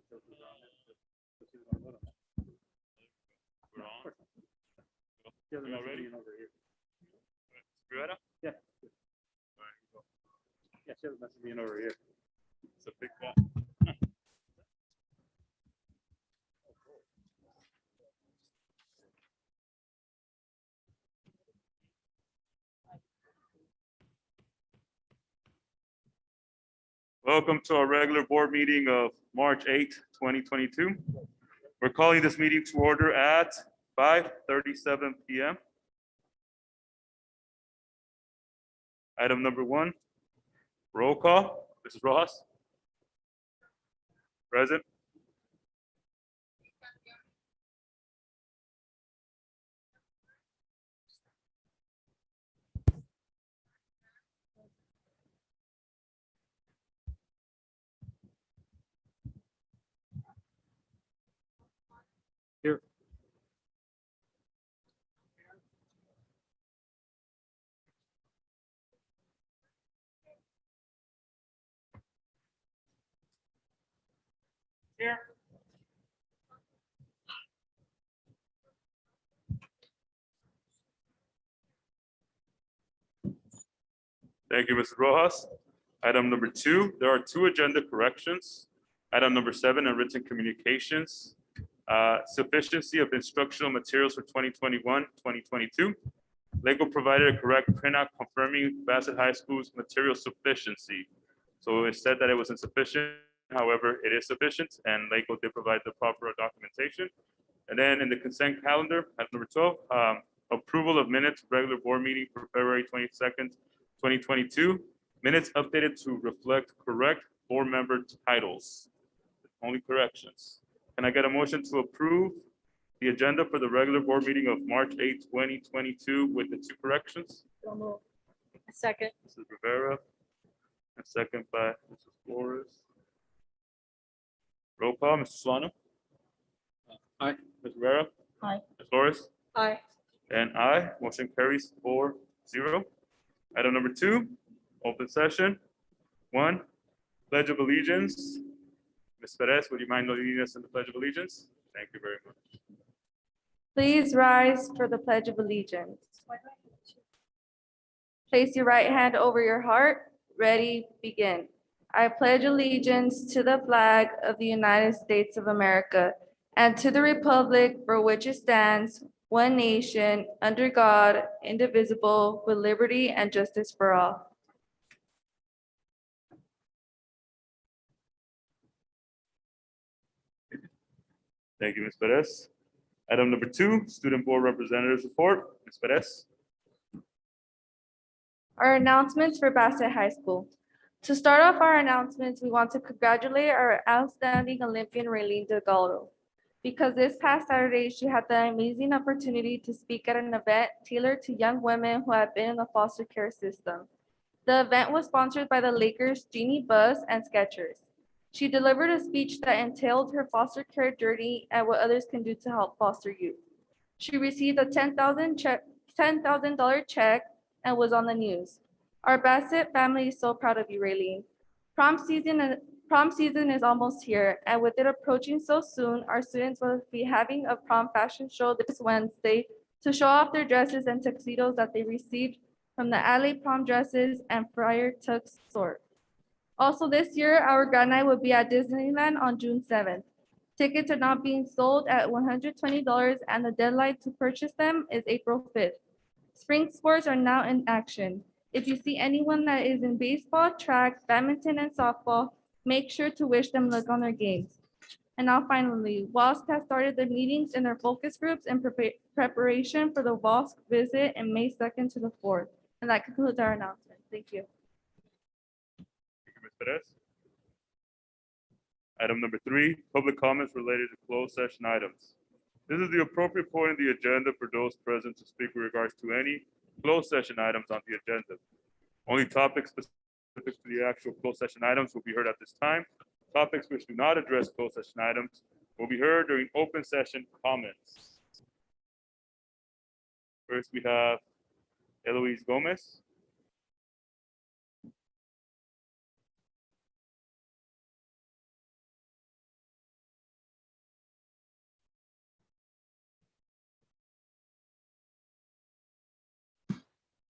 We're on. Yeah, We all ready? over here. Rivera? Yeah. All right, go. Yeah, she has a message being over here. It's a big one. Welcome to our regular board meeting of March 8th, 2022. We're calling this meeting to order at 5:37 p.m. Item number 1, roll call. Mrs. Rojas? Present. Here. Here. Thank you, Mrs. Rojas. Item number 2, there are 2 agenda corrections. Item number 7, written communications. Sufficiency of instructional materials for 2021-2022. Lego provided a correct printout confirming Bassett High School's material sufficiency. So it said that it was insufficient. However, it is sufficient, and Lego did provide the proper documentation. And then in the consent calendar, item number 12, approval of minutes, regular board meeting for February 22nd, 2022. Minutes updated to reflect correct board member titles. Only corrections. Can I get a motion to approve the agenda for the regular board meeting of March 8th, 2022 with the 2 corrections? Second. Mrs. Rivera, and second by Mrs. Flores. Roll call, Mr. Solano? Aye. Ms. Rivera? Aye. Ms. Flores? Aye. And aye, motion carries 4-0. Item number 2, open session. 1, Pledge of Allegiance. Ms. Perez, would you mind leading us in the Pledge of Allegiance? Thank you very much. Please rise for the Pledge of Allegiance. Place your right hand over your heart. Ready, begin. I pledge allegiance to the flag of the United States of America and to the republic for which it stands, one nation, under God, indivisible, with liberty and justice for all. Thank you, Ms. Perez. Item number 2, Student Board Representatives Report. Ms. Perez. Our announcements for Bassett High School. To start off our announcements, we want to congratulate our outstanding Olympian Raylene Delgado, because this past Saturday, she had the amazing opportunity to speak at an event tailored to young women who have been in the foster care system. The event was sponsored by the Lakers' Jeannie Buss and Skechers. She delivered a speech that entailed her foster care journey and what others can do to help foster youth. She received a $10,000 check and was on the news. Our Bassett family is so proud of you, Raylene. Prom season is almost here, and with it approaching so soon, our students will be having a prom fashion show this Wednesday to show off their dresses and tuxedos that they received from the Alley Prom Dresses and Friar Tux store. Also this year, our grand night will be at Disneyland on June 7th. Tickets are not being sold at $120, and the deadline to purchase them is April 5th. Spring sports are now in action. If you see anyone that is in baseball, track, badminton, and softball, make sure to wish them luck on their games. And now finally, WASC has started the meetings in their focus groups in preparation for the WASC visit in May 2nd to the 4th. And that concludes our announcement. Thank you. Thank you, Ms. Perez. Item number 3, public comments related to closed session items. This is the appropriate point in the agenda for those present to speak with regards to any closed session items on the agenda. Only topics specific to the actual closed session items will be heard at this time. Topics which do not address closed session items will be heard during open session comments. First, we have Eloise Gomez.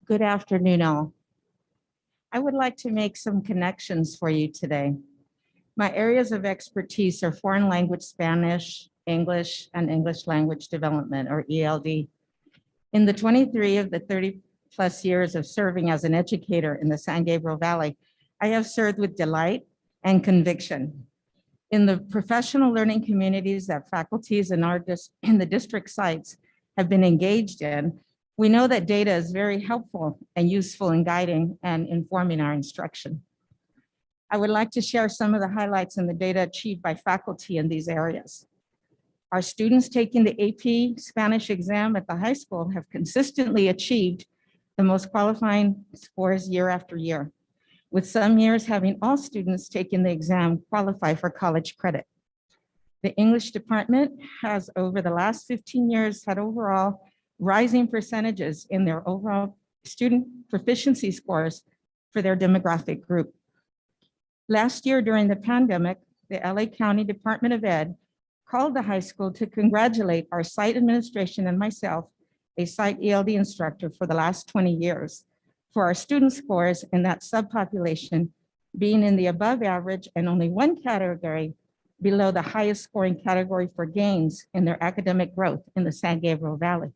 Good afternoon, all. I would like to make some connections for you today. My areas of expertise are foreign language Spanish, English, and English language development, or ELD. In the 23 of the 30+ years of serving as an educator in the San Gabriel Valley, I have served with delight and conviction. In the professional learning communities that faculties in the district sites have been engaged in, we know that data is very helpful and useful in guiding and informing our instruction. I would like to share some of the highlights in the data achieved by faculty in these areas. Our students taking the AP Spanish exam at the high school have consistently achieved the most qualifying scores year after year, with some years having all students taking the exam qualify for college credit. The English department has, over the last 15 years, had overall rising percentages in their overall student proficiency scores for their demographic group. Last year during the pandemic, the LA County Department of Ed called the high school to congratulate our site administration and myself, a site ELD instructor for the last 20 years, for our student scores in that subpopulation being in the above average and only one category below the highest scoring category for gains in their academic growth in the San Gabriel Valley.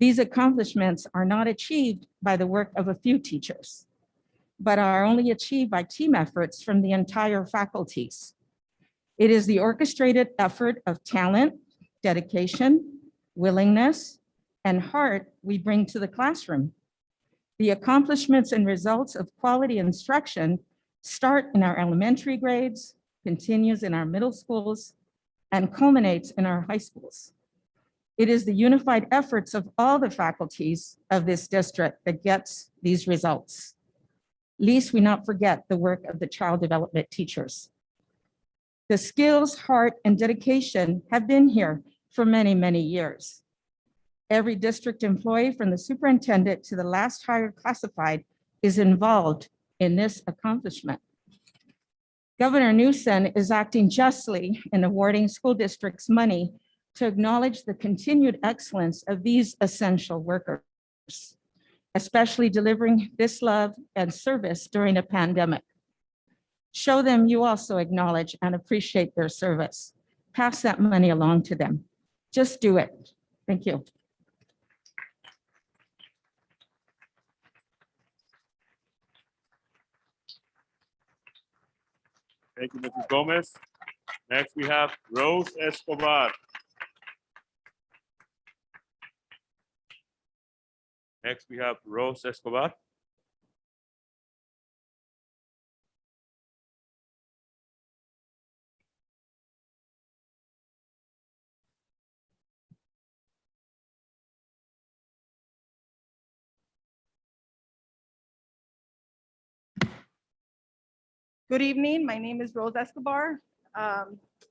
These accomplishments are not achieved by the work of a few teachers, but are only achieved by team efforts from the entire faculties. It is the orchestrated effort of talent, dedication, willingness, and heart we bring to the classroom. The accomplishments and results of quality instruction start in our elementary grades, continues in our middle schools, and culminates in our high schools. It is the unified efforts of all the faculties of this district that gets these results. Least we not forget the work of the child development teachers. The skills, heart, and dedication have been here for many, many years. Every district employee from the superintendent to the last hired classified is involved in this accomplishment. Governor Newsom is acting justly in awarding school districts money to acknowledge the continued excellence of these essential workers, especially delivering this love and service during a pandemic. Show them you also acknowledge and appreciate their service. Pass that money along to them. Just do it. Thank you. Thank you, Mrs. Gomez. Next, we have Rose Escobar. Next, we have Rose Escobar. Good evening. My name is Rose Escobar. I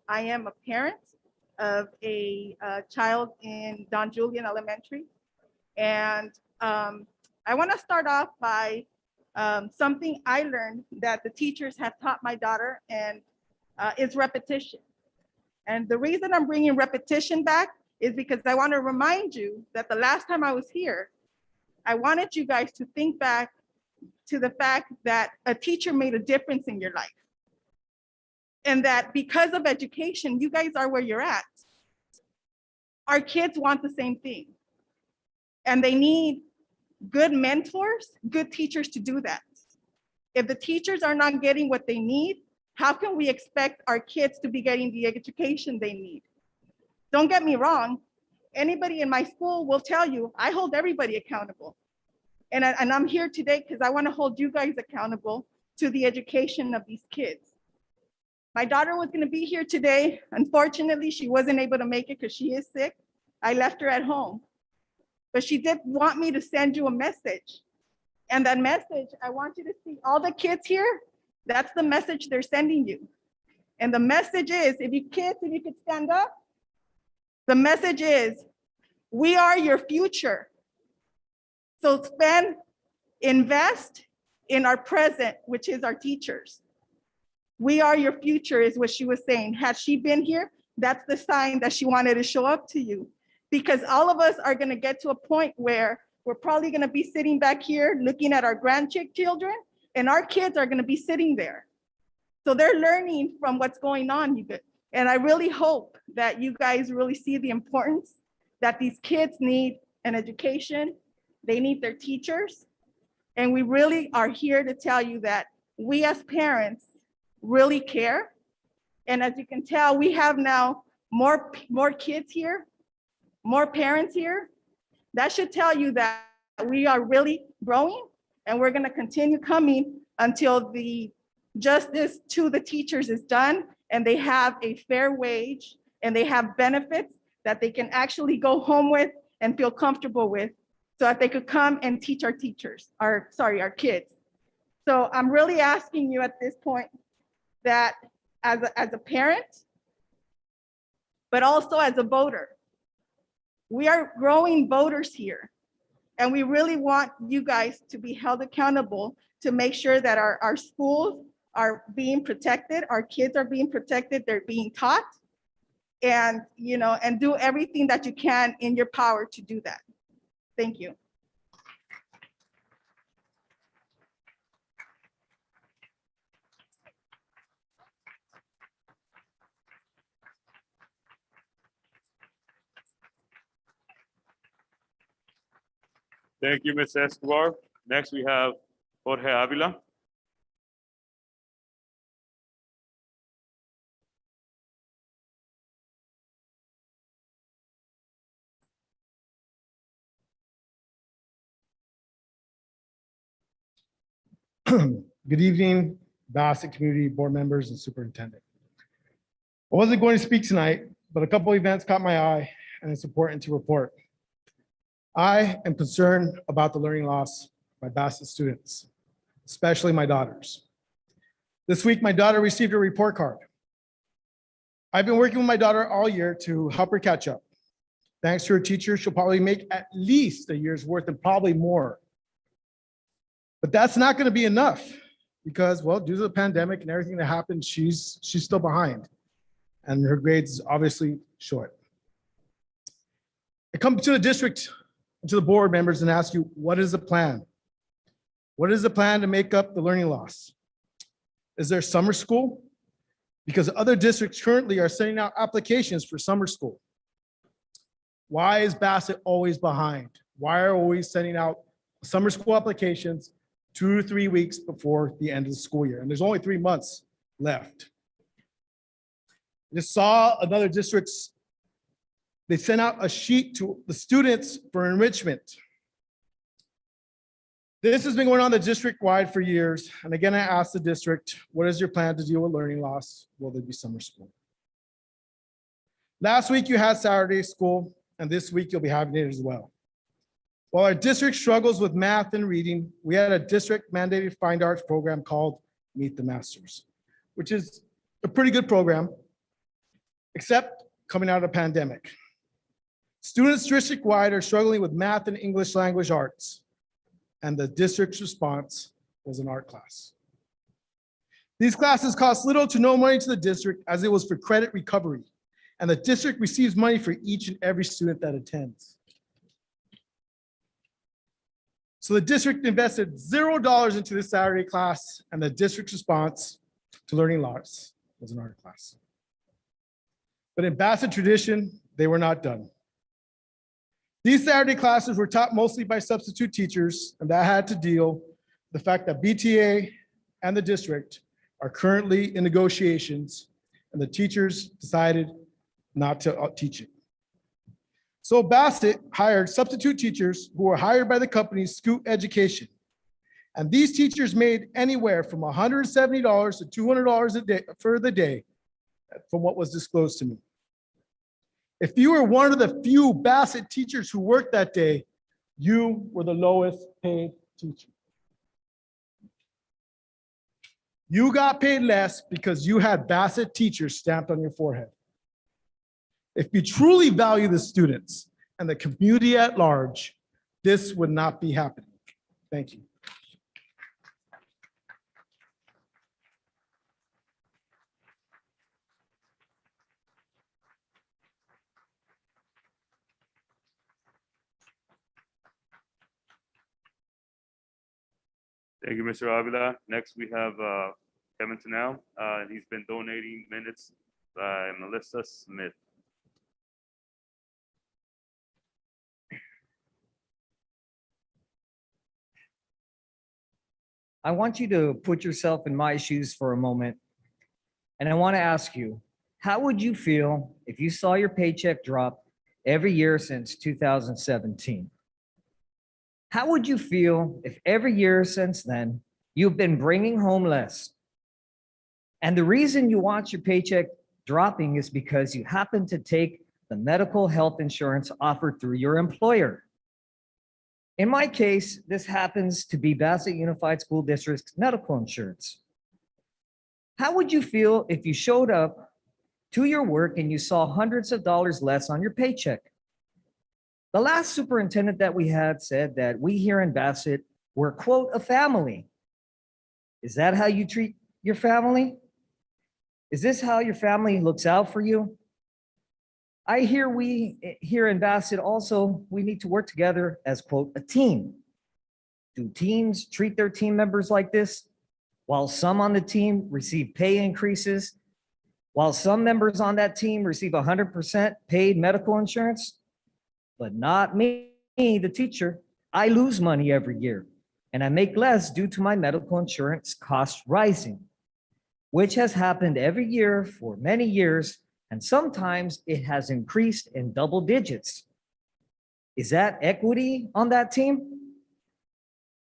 am a parent of a child in Don Julian Elementary. And I want to start off by something I learned that the teachers have taught my daughter, and is repetition. And the reason I'm bringing repetition back is because I want to remind you that the last time I was here, I wanted you guys to think back to the fact that a teacher made a difference in your life. And that because of education, you guys are where you're at. Our kids want the same thing. And they need good mentors, good teachers to do that. If the teachers are not getting what they need, how can we expect our kids to be getting the education they need? Don't get me wrong. Anybody in my school will tell you, I hold everybody accountable. And I'm here today because I want to hold you guys accountable to the education of these kids. My daughter was going to be here today. Unfortunately, she wasn't able to make it because she is sick. I left her at home. But she did want me to send you a message. And that message, I want you to see all the kids here. That's the message they're sending you. And the message is, if you could stand up, the message is, we are your future. So invest in our present, which is our teachers. We are your future is what she was saying. Had she been here, that's the sign that she wanted to show up to you. Because all of us are gonna get to a point where we're probably gonna be sitting back here looking at our grandchildren, and our kids are gonna be sitting there. So they're learning from what's going on, you guys. And I really hope that you guys really see the importance that these kids need an education, they need their teachers. And we really are here to tell you that we as parents really care. And as you can tell, we have now more kids here, more parents here. That should tell you that we are really growing, and we're gonna continue coming until the justice to the teachers is done and they have a fair wage and they have benefits that they can actually go home with and feel comfortable with, so that they could come and teach our kids. So I'm really asking you at this point that as a parent, but also as a voter, we are growing voters here. And we really want you guys to be held accountable to make sure that our schools are being protected, our kids are being protected, they're being taught, and and do everything that you can in your power to do that. Thank you. Thank you, Ms. Escobar. Next, we have Jorge Avila. Good evening, Bassett Community Board members and Superintendent. I wasn't going to speak tonight, but a couple events caught my eye and it's important to report. I am concerned about the learning loss by Bassett students, especially my daughters. This week, my daughter received a report card. I've been working with my daughter all year to help her catch up. Thanks to her teacher, she'll probably make at least a year's worth and probably more. But that's not going to be enough because, well, due to the pandemic and everything that happened, she's still behind and her grades is obviously short. I come to the district, to the board members and ask you, what is the plan? What is the plan to make up the learning loss? Is there summer school? Because other districts currently are sending out applications for summer school. Why is Bassett always behind? Why are we always sending out summer school applications 2 or 3 weeks before the end of the school year? And there's only 3 months left. I just saw another district's, they sent out a sheet to the students for enrichment. This has been going on the district-wide for years. And again, I asked the district, what is your plan to deal with learning loss? Will there be summer school? Last week you had Saturday school, and this week you'll be having it as well. While our district struggles with math and reading, we had a district mandated fine arts program called Meet the Masters, which is a pretty good program, except coming out of the pandemic. Students district-wide are struggling with math and English language arts, and the district's response was an art class. These classes cost little to no money to the district as it was for credit recovery, and the district receives money for each and every student that attends. So the district invested $0 into this Saturday class, and the district's response to learning loss was an art class. But in Bassett tradition, they were not done. These Saturday classes were taught mostly by substitute teachers, and that had to deal with the fact that BTA and the district are currently in negotiations, and the teachers decided not to teach it. So Bassett hired substitute teachers who were hired by the company Scoot Education. And these teachers made anywhere from $170 to $200 a day for the day, from what was disclosed to me. If you were one of the few Bassett teachers who worked that day, you were the lowest paid teacher. You got paid less because you had Bassett teachers stamped on your forehead. If you truly value the students and the community at large, this would not be happening. Thank you. Thank you, Mr. Avila. Next, we have Kevin Tanel. He's been donating minutes by Melissa Smith. I want you to put yourself in my shoes for a moment. And I want to ask you, how would you feel if you saw your paycheck drop every year since 2017? How would you feel if every year since then, you've been bringing home less? And the reason you want your paycheck dropping is because you happen to take the medical health insurance offered through your employer. In my case, this happens to be Bassett Unified School District's medical insurance. How would you feel if you showed up to your work and you saw hundreds of dollars less on your paycheck? The last superintendent that we had said that we here in Bassett were, quote, a family. Is that how you treat your family? Is this how your family looks out for you? I hear we here in Bassett also, we need to work together as, quote, a team. Do teams treat their team members like this? While some on the team receive pay increases, while some members on that team receive 100% paid medical insurance, but not me, the teacher. I lose money every year, and I make less due to my medical insurance costs rising, which has happened every year for many years, and sometimes it has increased in double digits. Is that equity on that team?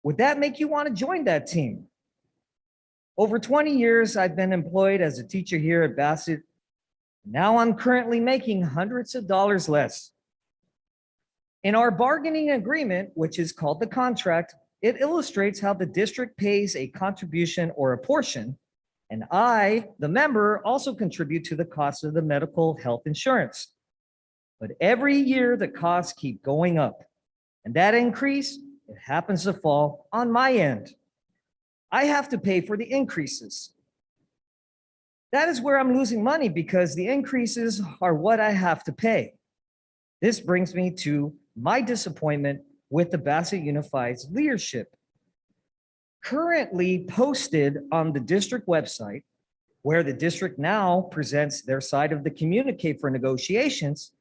Would that make you want to join that team? Over 20 years, I've been employed as a teacher here at Bassett. Now I'm currently making hundreds of dollars less. In our bargaining agreement, which is called the contract, it illustrates how the district pays a contribution or a portion, and I, the member, also contribute to the cost of the medical health insurance. But every year, the costs keep going up, and that increase, it happens to fall on my end. I have to pay for the increases. That is where I'm losing money because the increases are what I have to pay. This brings me to my disappointment with the Bassett Unified's leadership. Currently posted on the district website, where the district now presents their side of the communique for negotiations,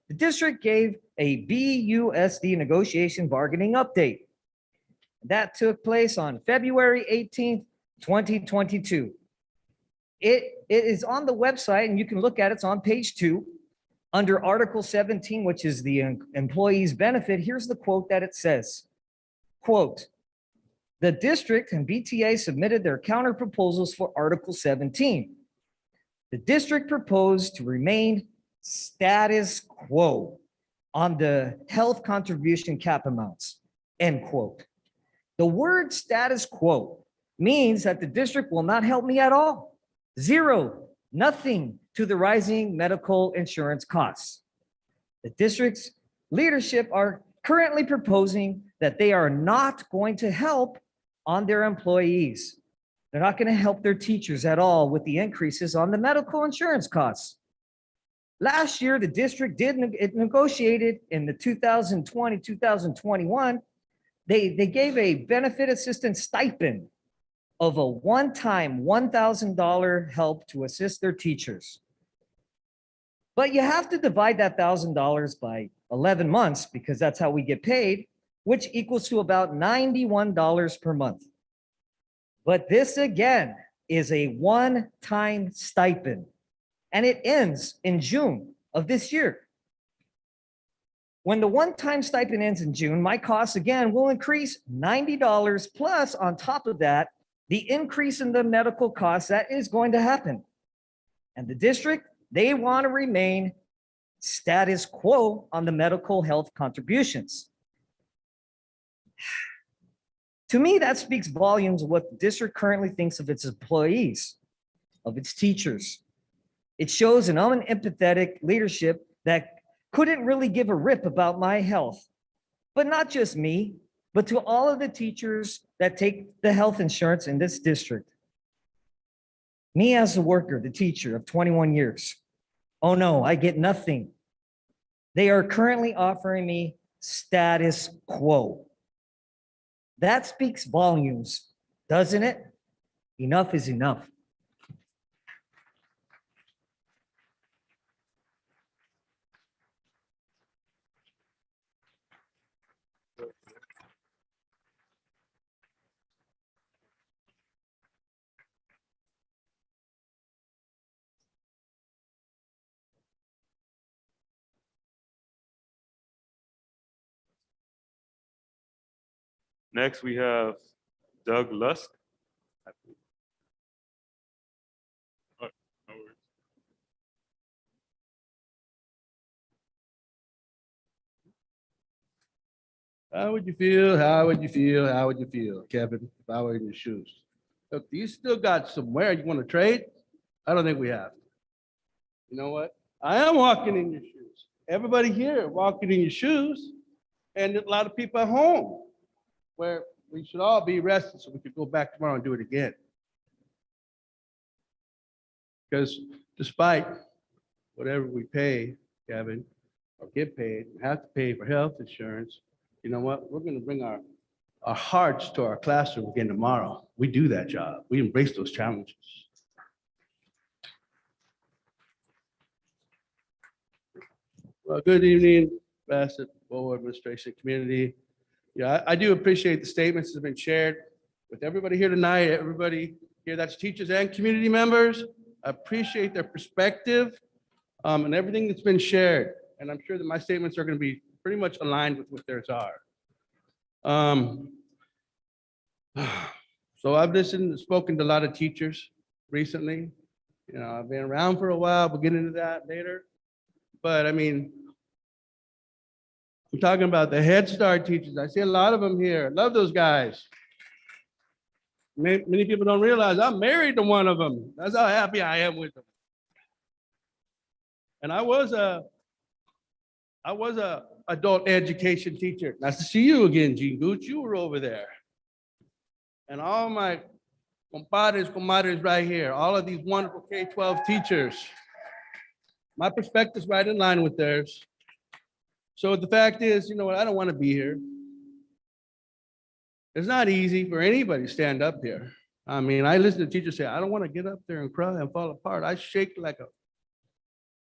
the district gave a BUSD negotiation bargaining update. That took place on February 18th, 2022. It is on the website and you can look at it. It's on page 2 under Article 17, which is the employee's benefit. Here's the quote that it says, quote, the district and BTA submitted their counter proposals for Article 17. The district proposed to remain status quo on the health contribution cap amounts, end quote. The word status quo means that the district will not help me at all. Zero, nothing to the rising medical insurance costs. The district's leadership are currently proposing that they are not going to help on their employees. They're not going to help their teachers at all with the increases on the medical insurance costs. Last year, the district it negotiated in the 2020-2021. They gave a benefit assistance stipend of a one-time $1,000 help to assist their teachers. But you have to divide that $1,000 by 11 months because that's how we get paid, which equals to about $91 per month. But this again is a one-time stipend, and it ends in June of this year. When the one-time stipend ends in June, my costs again will increase $90 plus on top of that, the increase in the medical costs that is going to happen. And the district, they want to remain status quo on the medical health contributions. To me, that speaks volumes of what the district currently thinks of its employees, of its teachers. It shows an unempathetic leadership that couldn't really give a rip about my health, but not just me, but to all of the teachers that take the health insurance in this district. Me as a worker, the teacher of 21 years, oh no, I get nothing. They are currently offering me status quo. That speaks volumes doesn't it? Enough is enough. Next, we have Doug Lusk. Oh, no worries. How would you feel? How would you feel? How would you feel, Kevin, if I were in your shoes? Look, you still got somewhere you want to trade? I don't think we have. You know what? I am walking in your shoes. Everybody here walking in your shoes, and a lot of people at home where we should all be rested so we could go back tomorrow and do it again. Because despite whatever we pay, Kevin, or get paid, have to pay for health insurance, you know what? We're going to bring our hearts to our classroom again tomorrow. We do that job. We embrace those challenges. Well, good evening, Bassett, Board Administration, community. Yeah, I do appreciate the statements that have been shared with everybody here tonight, everybody here, that's teachers and community members. I appreciate their perspective and everything that's been shared. And I'm sure that my statements are going to be pretty much aligned with what theirs are. So I've listened and spoken to a lot of teachers recently. You know, I've been around for a while. We'll get into that later. But I mean, I'm talking about the Head Start teachers. I see a lot of them here. Love those guys. Many people don't realize I'm married to one of them. That's how happy I am with them. And I was a adult education teacher. Nice to see you again, Gene Gooch. You were over there. And all my compadres, comadres right here, all of these wonderful K-12 teachers. My perspective's right in line with theirs. So the fact is, you know what, I don't want to be here. It's not easy for anybody to stand up here. I mean, I listen to teachers say, I don't want to get up there and cry and fall apart. I shake like a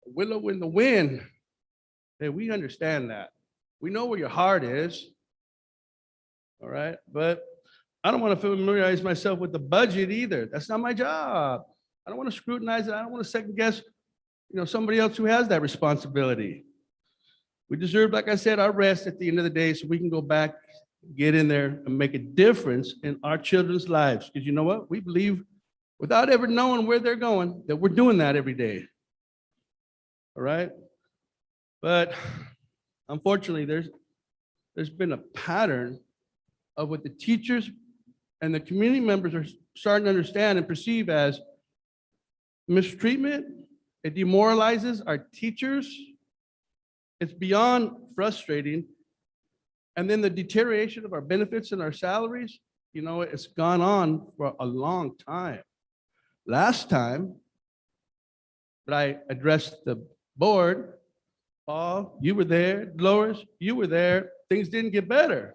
willow in the wind. Hey, we understand that. We know where your heart is. All right, but I don't want to familiarize myself with the budget either. That's not my job. I don't want to scrutinize it. I don't want to second guess, you know, somebody else who has that responsibility. We deserve, like I said, our rest at the end of the day so we can go back, get in there and make a difference in our children's lives. Because you know what? We believe without ever knowing where they're going, that we're doing that every day. All right. But unfortunately, there's been a pattern of what the teachers and the community members are starting to understand and perceive as mistreatment. It demoralizes our teachers. It's beyond frustrating. And then the deterioration of our benefits and our salaries, you know, it's gone on for a long time. Last time that I addressed the board, Paul, you were there, Dolores, you were there, things didn't get better.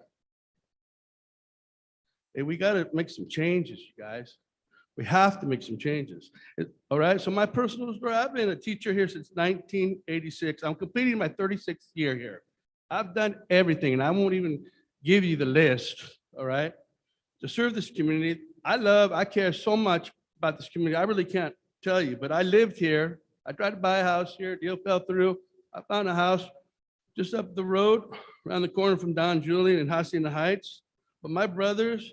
Hey, we got to make some changes, you guys. We have to make some changes. All right, so my personal story, I've been a teacher here since 1986. I'm completing my 36th year here. I've done everything, and I won't even give you the list, all right, to serve this community. I care so much about this community. I really can't tell you, but I lived here. I tried to buy a house here, deal fell through. I found a house just up the road, around the corner from Don Julian in Hacienda Heights. But my brothers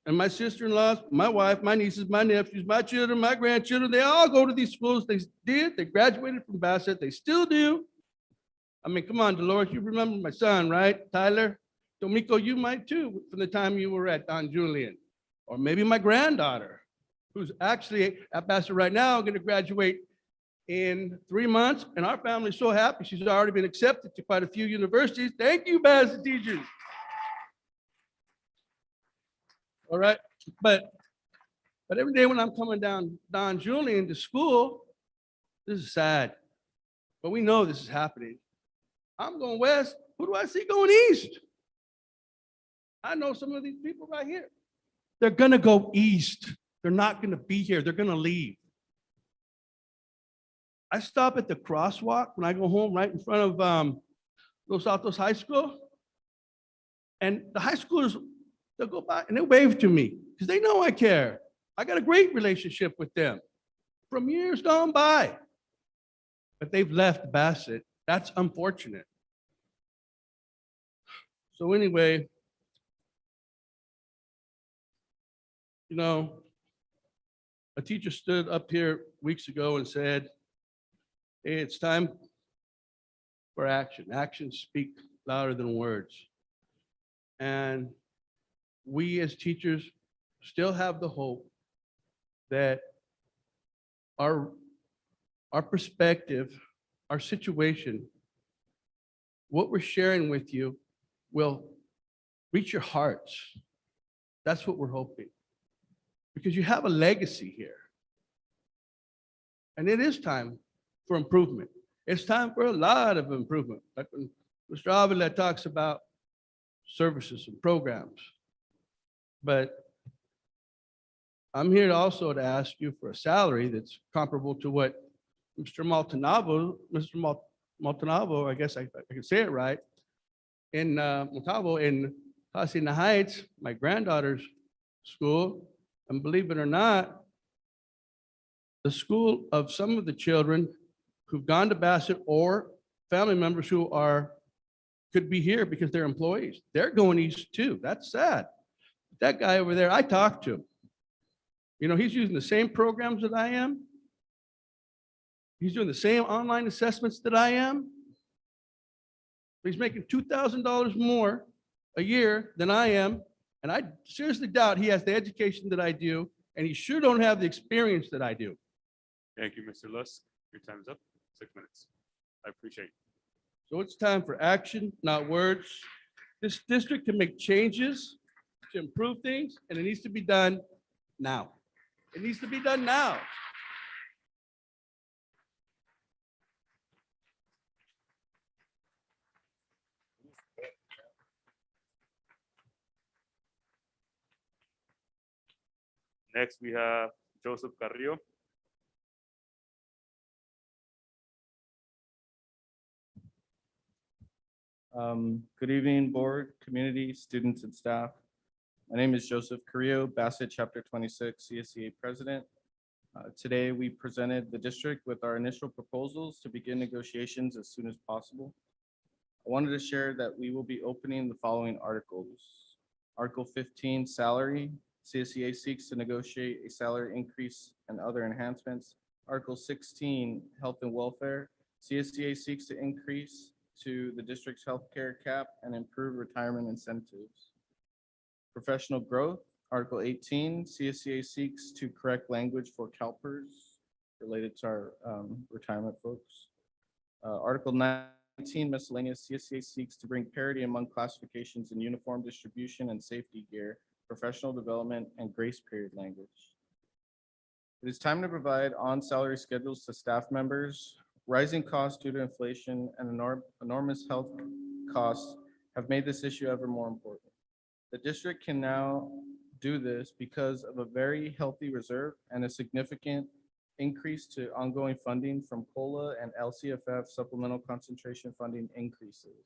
and my sister-in-laws, my wife, my nieces, my nephews, my children, my grandchildren, they all go to these schools. They did, they graduated from Bassett, they still do. I mean, come on, Dolores, you remember my son, right? Tyler, Tomiko, you might too, from the time you were at Don Julian. Or maybe my granddaughter, who's actually at Bassett right now, gonna graduate in 3 months, and our family's so happy. She's already been accepted to quite a few universities. Thank you, Bassett teachers. All right, but every day when I'm coming down Don Julian to school, this is sad, but we know this is happening. I'm going west. Who do I see going east? I know some of these people right here. They're gonna go east. They're not gonna be here. They're gonna leave. I stop at the crosswalk when I go home right in front of Los Altos High School. And the high schoolers, they'll go by and they'll wave to me because they know I care. I got a great relationship with them from years gone by. But they've left Bassett. That's unfortunate. So anyway, you know, a teacher stood up here weeks ago and said, hey, it's time for action. Actions speak louder than words. And we as teachers still have the hope that our perspective, our situation, what we're sharing with you will reach your hearts. That's what we're hoping. Because you have a legacy here. And it is time for improvement. It's time for a lot of improvement. Like when Mr. Avila talks about services and programs. But I'm here also to ask you for a salary that's comparable to what Mr. Maltonavo, I guess I can say it right, in Montalvo in Hacienda Heights, my granddaughter's school. And believe it or not, the school of some of the children who've gone to Bassett or family members who could be here because they're employees. They're going east too. That's sad. That guy over there, I talked to him. You know, he's using the same programs that I am. He's doing the same online assessments that I am. He's making $2,000 more a year than I am. And I seriously doubt he has the education that I do, and he sure don't have the experience that I do. Thank you, Mr. Lusk. Your time is up. 6 minutes. I appreciate it. So it's time for action, not words. This district can make changes to improve things, and it needs to be done now. It needs to be done now. Next, we have Joseph Carrillo. Good evening, board, community, students, and staff. My name is Joseph Carrillo, Bassett Chapter 26 CSEA President. Today, we presented the district with our initial proposals to begin negotiations as soon as possible. I wanted to share that we will be opening the following articles. Article 15, salary. CSEA seeks to negotiate a salary increase and other enhancements. Article 16, health and welfare. CSEA seeks to increase to the district's healthcare cap and improve retirement incentives. Professional growth, Article 18, CSEA seeks to correct language for CalPERS related to our retirement folks. Article 19, miscellaneous, CSEA seeks to bring parity among classifications in uniform distribution and safety gear, professional development, and grace period language. It is time to provide on-salary schedules to staff members. Rising costs due to inflation and enormous health costs have made this issue ever more important. The district can now do this because of a very healthy reserve and a significant increase to ongoing funding from COLA and LCFF supplemental concentration funding increases.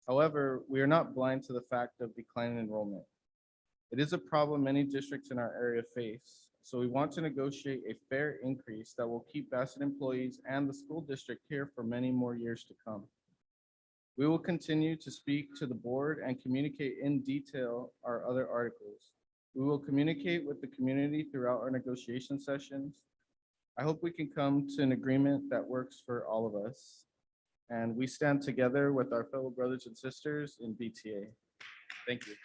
However, we are not blind to the fact of declining enrollment. It is a problem many districts in our area face. So we want to negotiate a fair increase that will keep Bassett employees and the school district here for many more years to come. We will continue to speak to the board and communicate in detail our other articles. We will communicate with the community throughout our negotiation sessions. I hope we can come to an agreement that works for all of us. And we stand together with our fellow brothers and sisters in BTA. Thank you.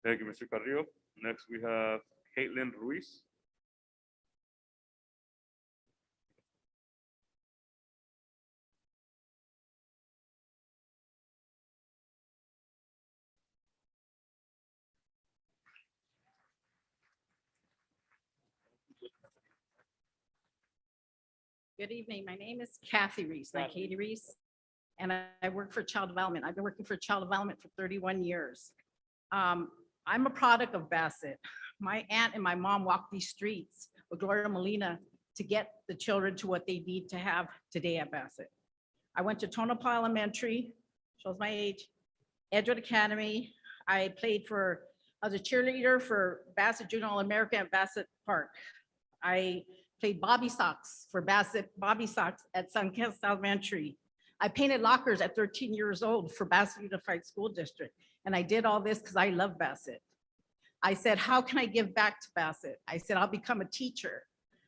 Thank you, Mr. Carrillo. Next, we have Caitlin Ruiz. Good evening. My name is Kathy Reese, not Katie Reese, and I work for Child Development. I've been working for Child Development for 31 years. I'm a product of Bassett. My aunt and my mom walked these streets with Gloria Molina to get the children to what they need to have today at Bassett. I went to Tonopah Elementary, shows my age, Edgewood Academy. I was a cheerleader for Bassett Junior All-American at Bassett Park. I played Bobby Sox for Bassett Bobby Sox at Suncrest Elementary. I painted lockers at 13 years old for Bassett Unified School District. And I did all this because I love Bassett. I said, how can I give back to Bassett? I said, I'll become a teacher.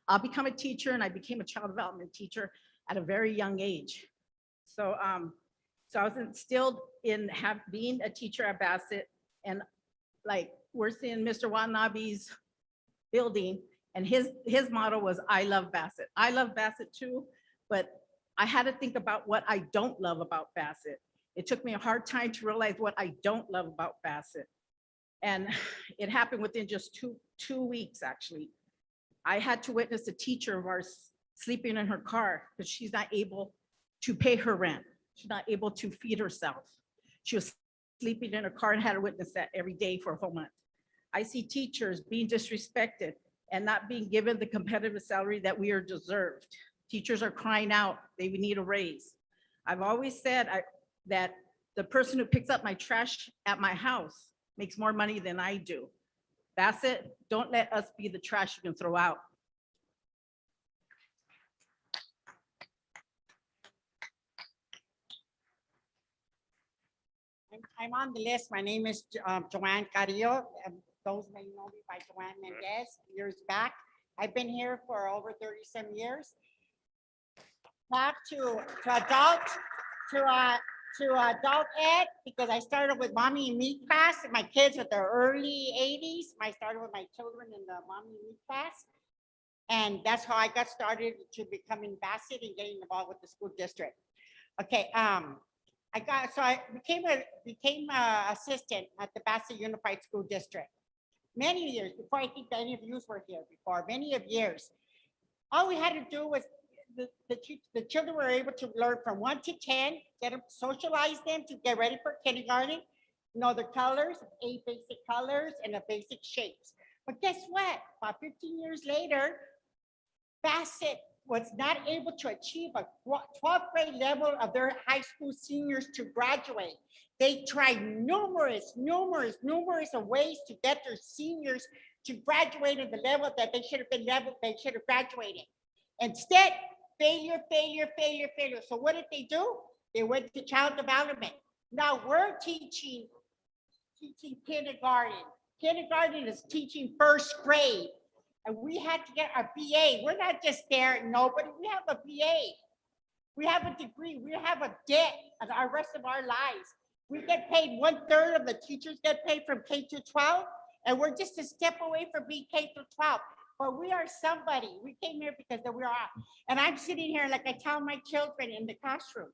I'll become a teacher, and I became a child development teacher at a very young age. So I was instilled in being a teacher at Bassett, and like we're seeing Mr. Watanabe's building, and his motto was, I love Bassett. I love Bassett too, but I had to think about what I don't love about Bassett. It took me a hard time to realize what I don't love about Bassett. And it happened within just two weeks, actually. I had to witness a teacher of ours sleeping in her car because she's not able to pay her rent. She's not able to feed herself. She was sleeping in her car and had to witness that every day for a whole month. I see teachers being disrespected and not being given the competitive salary that we are deserved. Teachers are crying out, they need a raise. I've always said that the person who picks up my trash at my house makes more money than I do. Bassett, don't let us be the trash you can throw out. I'm on the list. My name is Joanne Carrillo. Those may know me by Joanne Mendez years back. I've been here for over 30-some years. Back to adult ed, because I started with mommy and me class, and my kids at the early 80s. I started with my children in the mommy and me class. And that's how I got started to becoming Bassett and getting involved with the school district. Okay, I became a assistant at the Bassett Unified School District. Many years before I think that any of you were here before, many of years. All we had to do was the children were able to learn from 1 to 10, get them, socialize them to get ready for kindergarten, know the colors, 8 basic colors and the basic shapes. But guess what? About 15 years later, Bassett was not able to achieve a 12th grade level of their high school seniors to graduate. They tried numerous of ways to get their seniors to graduate at the level that they should have graduated. Instead, failure. So what did they do? They went to child development. Now we're teaching kindergarten. Kindergarten is teaching 1st grade. And we had to get our BA. We're not just there, nobody. We have a BA. We have a degree. We have a debt of our rest of our lives. We get paid 1/3 of the teachers get paid from K to 12, and we're just a step away from being K to 12. But we are somebody. We came here because we are. And I'm sitting here like I tell my children in the classroom,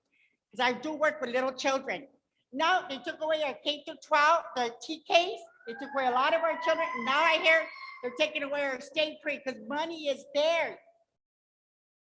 because I do work with little children. Now they took away our K to 12, the TKs. They took away a lot of our children. Now I hear they're taking away our state pre because money is there.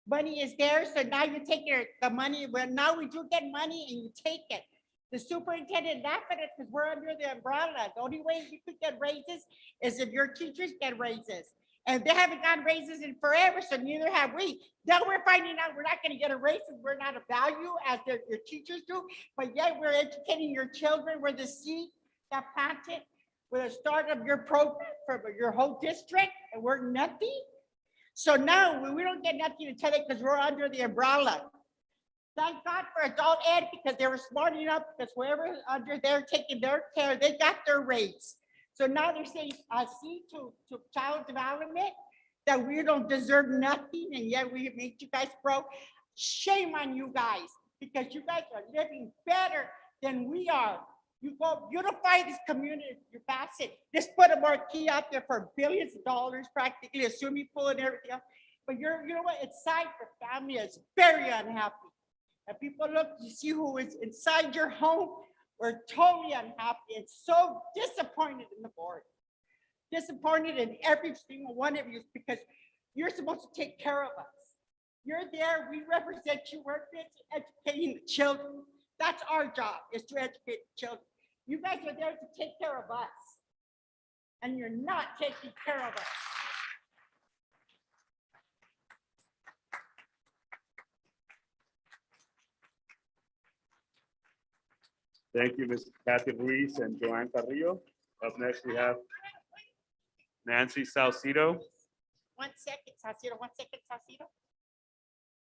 Money is there. So now you take the money. Well, now we do get money and you take it. The superintendent laughed at it because we're under the umbrella. The only way you could get raises is if your teachers get raises. And they haven't gotten raises in forever, so neither have we. Now we're finding out we're not going to get a raise because we're not a value as your teachers do, but yet we're educating your children. We're the seed that planted. We're the start of your program for your whole district, and we're nothing. So now we don't get nothing to tell it because we're under the umbrella. Thank God for adult ed because they were smart enough because whoever under there taking their care, they got their raise. So now they're saying, see to child development that we don't deserve nothing and yet we make you guys broke. Shame on you guys because you guys are living better than we are. You go beautify this community, you Bassett. Just put a marquee out there for billions of dollars, practically a swimming pool and everything else. But you know what? Inside your family is very unhappy. And people look, you see who is inside your home. We're totally unhappy and so disappointed in the board. Disappointed in every single one of you because you're supposed to take care of us. You're there, we represent you, we're busy educating the children. That's our job, is to educate the children. You guys are there to take care of us. And you're not taking care of us. Thank you, Ms. Kathy Ruiz and Joanne Carrillo. Up next, we have Nancy Salcido. 1 second, Saucedo, 1 second, Saucedo.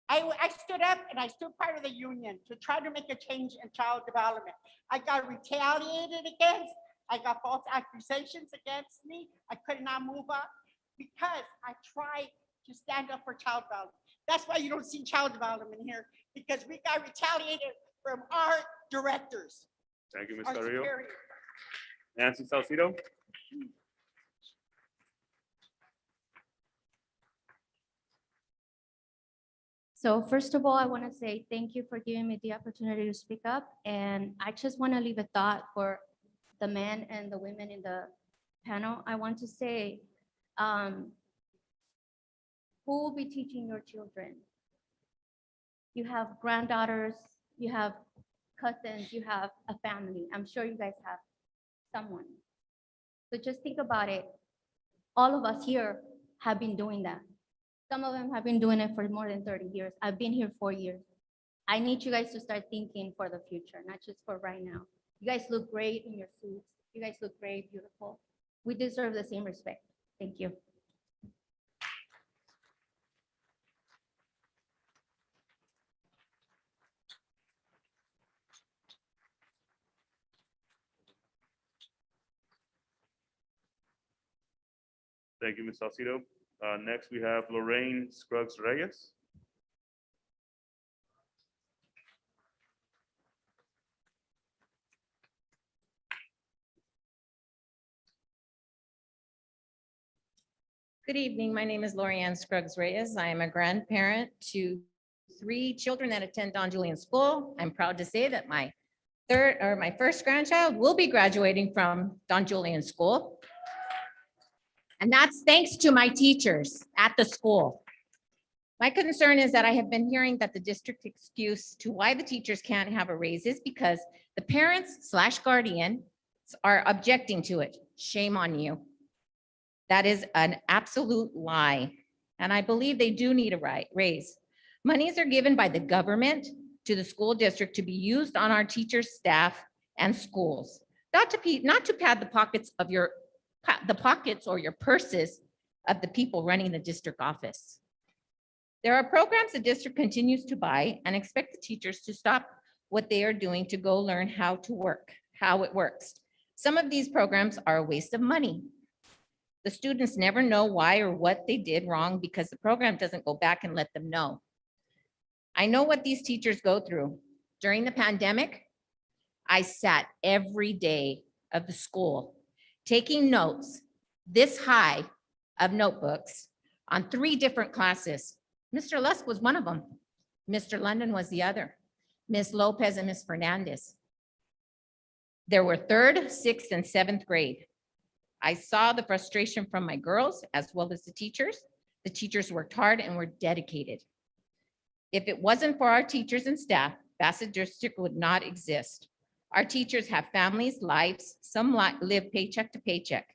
I stood up and I stood part of the union to try to make a change in child development. I got retaliated against. I got false accusations against me. I could not move up because I tried to stand up for child development. That's why you don't see child development here, because we got retaliated from our directors. Thank you, Ms. our Carrillo. superiors. Nancy Salcido. So first of all, I want to say thank you for giving me the opportunity to speak up. And I just want to leave a thought for the men and the women in the panel. I want to say, who will be teaching your children? You have granddaughters, you have cousins, you have a family. I'm sure you guys have someone. So just think about it. All of us here have been doing that. Some of them have been doing it for more than 30 years. I've been here 4 years. I need you guys to start thinking for the future, not just for right now. You guys look great in your suits. You guys look great, beautiful. We deserve the same respect. Thank you. Thank you, Ms. Salcido. Next, we have Lorraine Scruggs Reyes. Good evening. My name is Lorianne Scruggs Reyes. I am a grandparent to 3 children that attend Don Julian School. I'm proud to say that my first grandchild will be graduating from Don Julian School. And that's thanks to my teachers at the school. My concern is that I have been hearing that the district excuse to why the teachers can't have a raise is because the parents/guardians are objecting to it. Shame on you. That is an absolute lie. And I believe they do need a raise. Monies are given by the government to the school district to be used on our teachers, staff, and schools, not to pad the pockets of the pockets or your purses of the people running the district office. There are programs the district continues to buy and expect the teachers to stop what they are doing to go learn how it works. Some of these programs are a waste of money. The students never know why or what they did wrong because the program doesn't go back and let them know. I know what these teachers go through. During the pandemic, I sat every day of the school taking notes this high of notebooks on 3 different classes. Mr. Lusk was one of them. Mr. London was the other. Ms. Lopez and Ms. Fernandez. There were 3rd, 6th, and 7th grade. I saw the frustration from my girls as well as the teachers. The teachers worked hard and were dedicated. If it wasn't for our teachers and staff, Bassett District would not exist. Our teachers have families, lives, some live paycheck to paycheck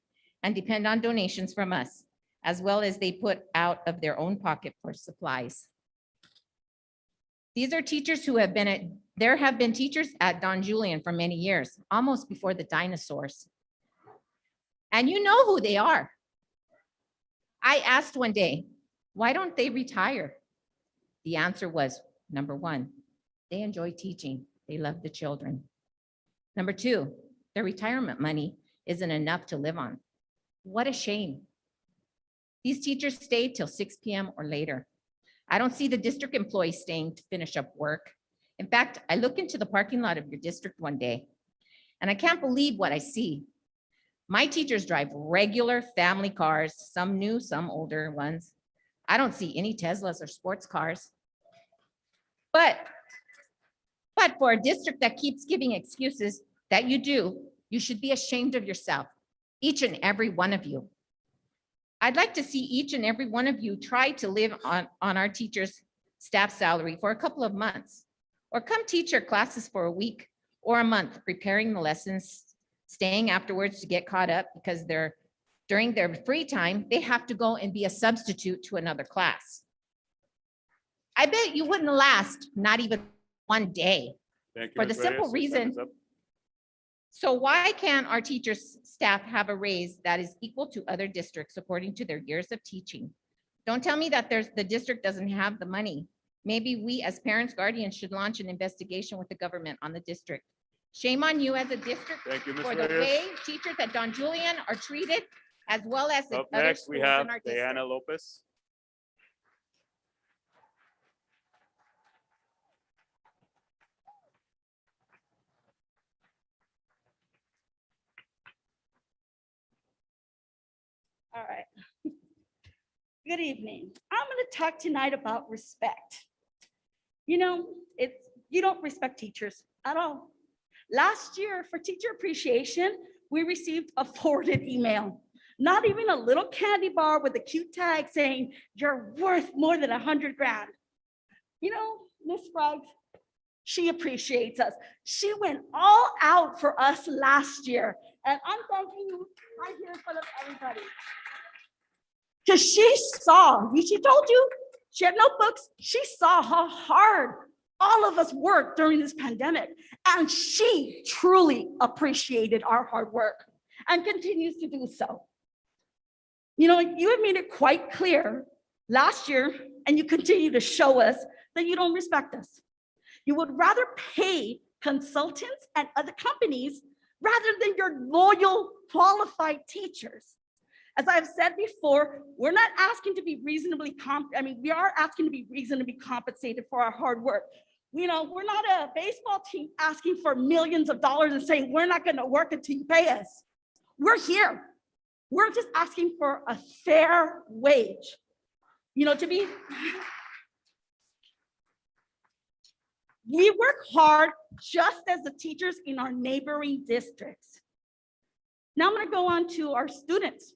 and depend on donations from us, as well as they put out of their own pocket for supplies. These are teachers who have been there have been teachers at Don Julian for many years, almost before the dinosaurs. And you know who they are. I asked one day, why don't they retire? The answer was, number 1, they enjoy teaching. They love the children. Number 2, their retirement money isn't enough to live on. What a shame. These teachers stay till 6 p.m. or later. I don't see the district employees staying to finish up work. In fact, I look into the parking lot of your district one day, and I can't believe what I see. My teachers drive regular family cars, some new, some older ones. I don't see any Teslas or sports cars. But for a district that keeps giving excuses that you should be ashamed of yourself, each and every one of you. I'd like to see each and every one of you try to live on our teachers staff salary for a couple of months, or come teach your classes for a week or a month, preparing the lessons, staying afterwards to get caught up because during their free time, they have to go and be a substitute to another class. I bet you wouldn't last not even one day. Thank you, For the Ms. simple Reyes. Your time reason, is up. so why can't our teachers' staff have a raise that is equal to other districts according to their years of teaching? Don't tell me that the district doesn't have the money. Maybe we as parents, guardians should launch an investigation with the government on the district. Shame on you as a district Thank you, Ms. for the Reyes. way teachers at Don Julian are treated, as well as the Up other next, we schools have in our district. Diana Lopez. All right. Good evening. I'm going to talk tonight about respect. You know, you don't respect teachers at all. Last year for teacher appreciation, we received a forwarded email, not even a little candy bar with a cute tag saying you're worth more than 100 grand. You know, Miss Spraggs, she appreciates us. She went all out for us last year. And I'm thanking you right here in front of everybody. Because she told you, she had notebooks, she saw how hard all of us worked during this pandemic. And she truly appreciated our hard work and continues to do so. You know, you have made it quite clear last year, and you continue to show us that you don't respect us. You would rather pay consultants and other companies rather than your loyal, qualified teachers. As I've said before, we're not asking to be we are asking to be reasonably compensated for our hard work. You know, we're not a baseball team asking for millions of dollars and saying, we're not gonna work until you pay us. We're here. We're just asking for a fair wage. You know, we work hard just as the teachers in our neighboring districts. Now I'm gonna go on to our students.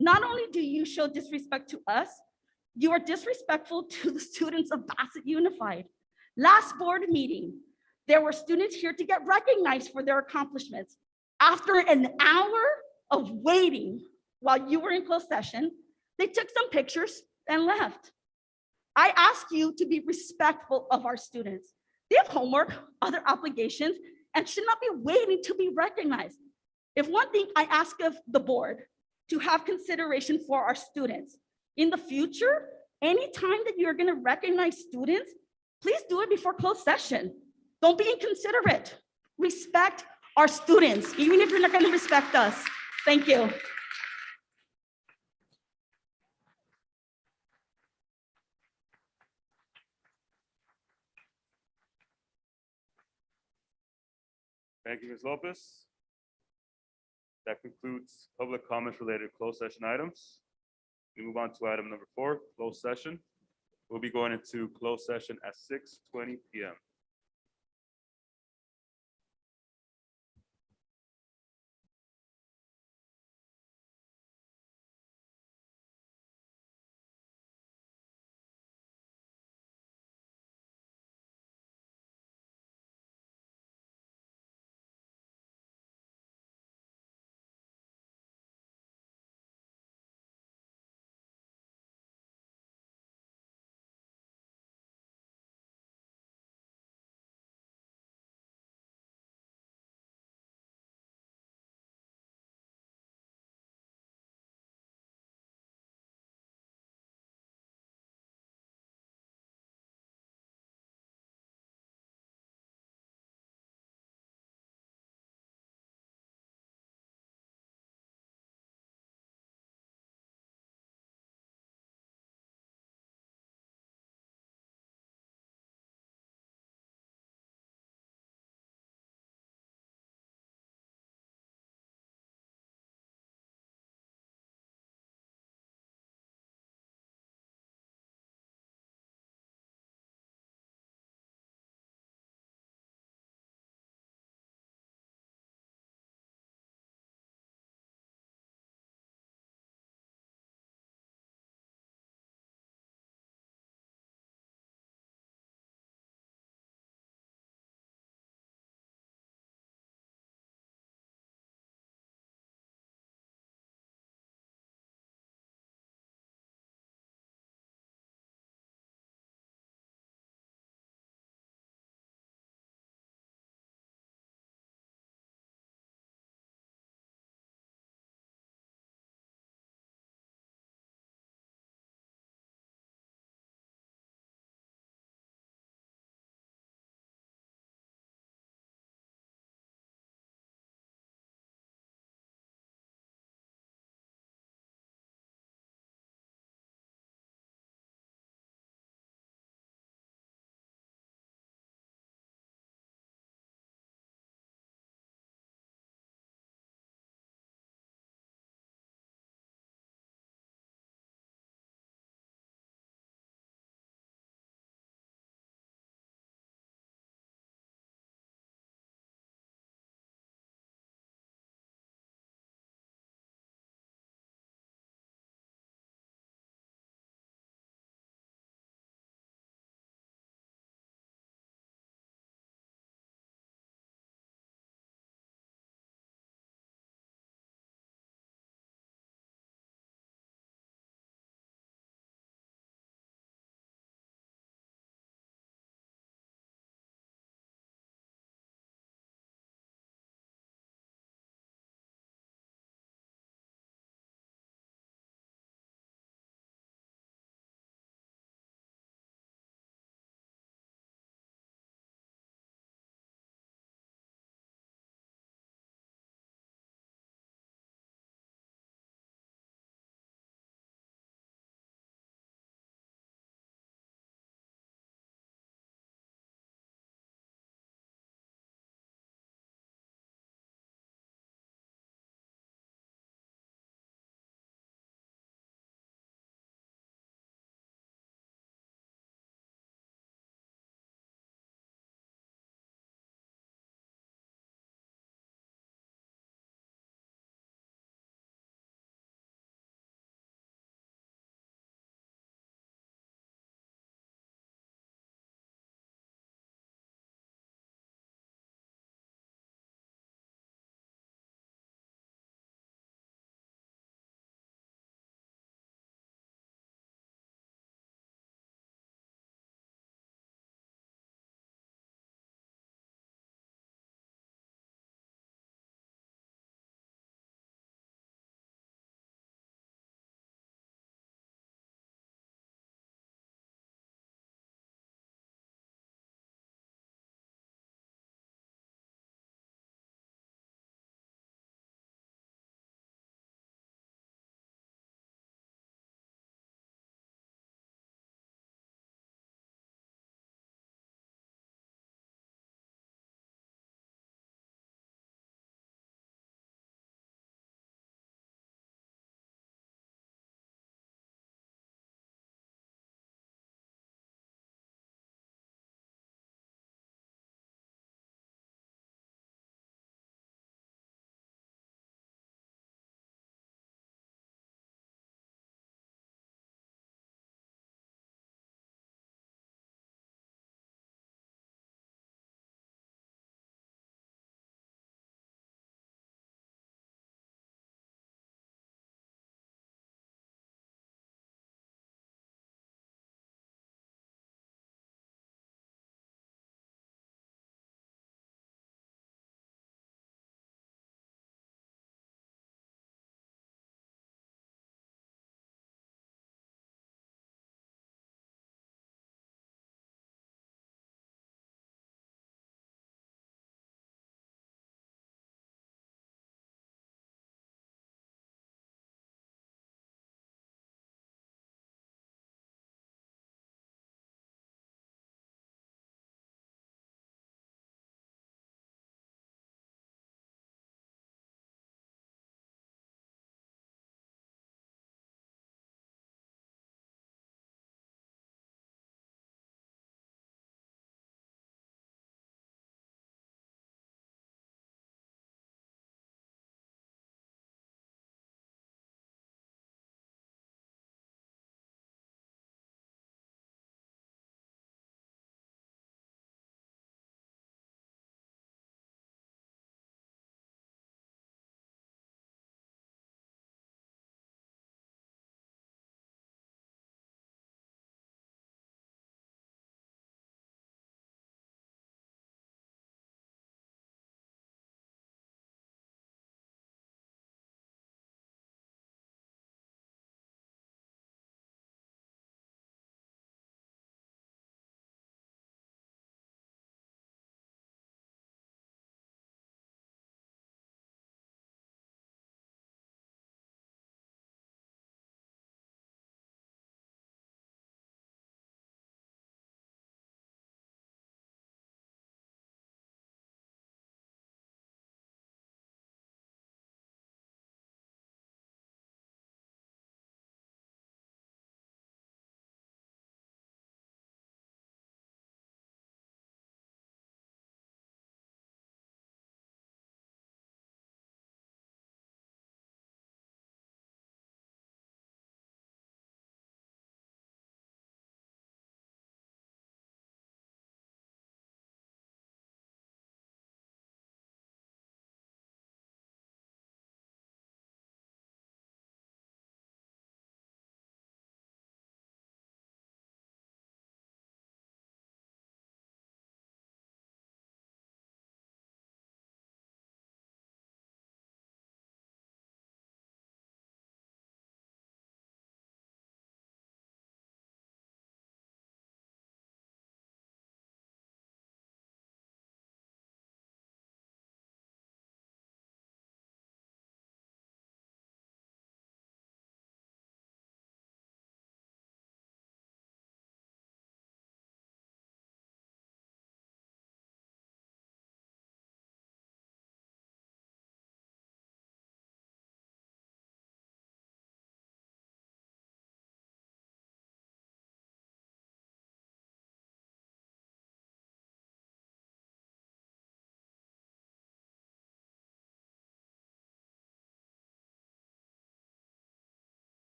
Not only do you show disrespect to us, you are disrespectful to the students of Bassett Unified. Last board meeting, there were students here to get recognized for their accomplishments. After an hour of waiting while you were in closed session, they took some pictures and left. I ask you to be respectful of our students. They have homework, other obligations, and should not be waiting to be recognized. If one thing I ask of the board, to have consideration for our students. In the future, anytime that you're gonna recognize students, please do it before closed session. Don't be inconsiderate. Respect our students, even if you're not gonna respect us. Thank you. Thank you, Ms. Lopez. That concludes public comments related to closed session items. We move on to item number 4, closed session. We'll be going into closed session at 6:20 p.m.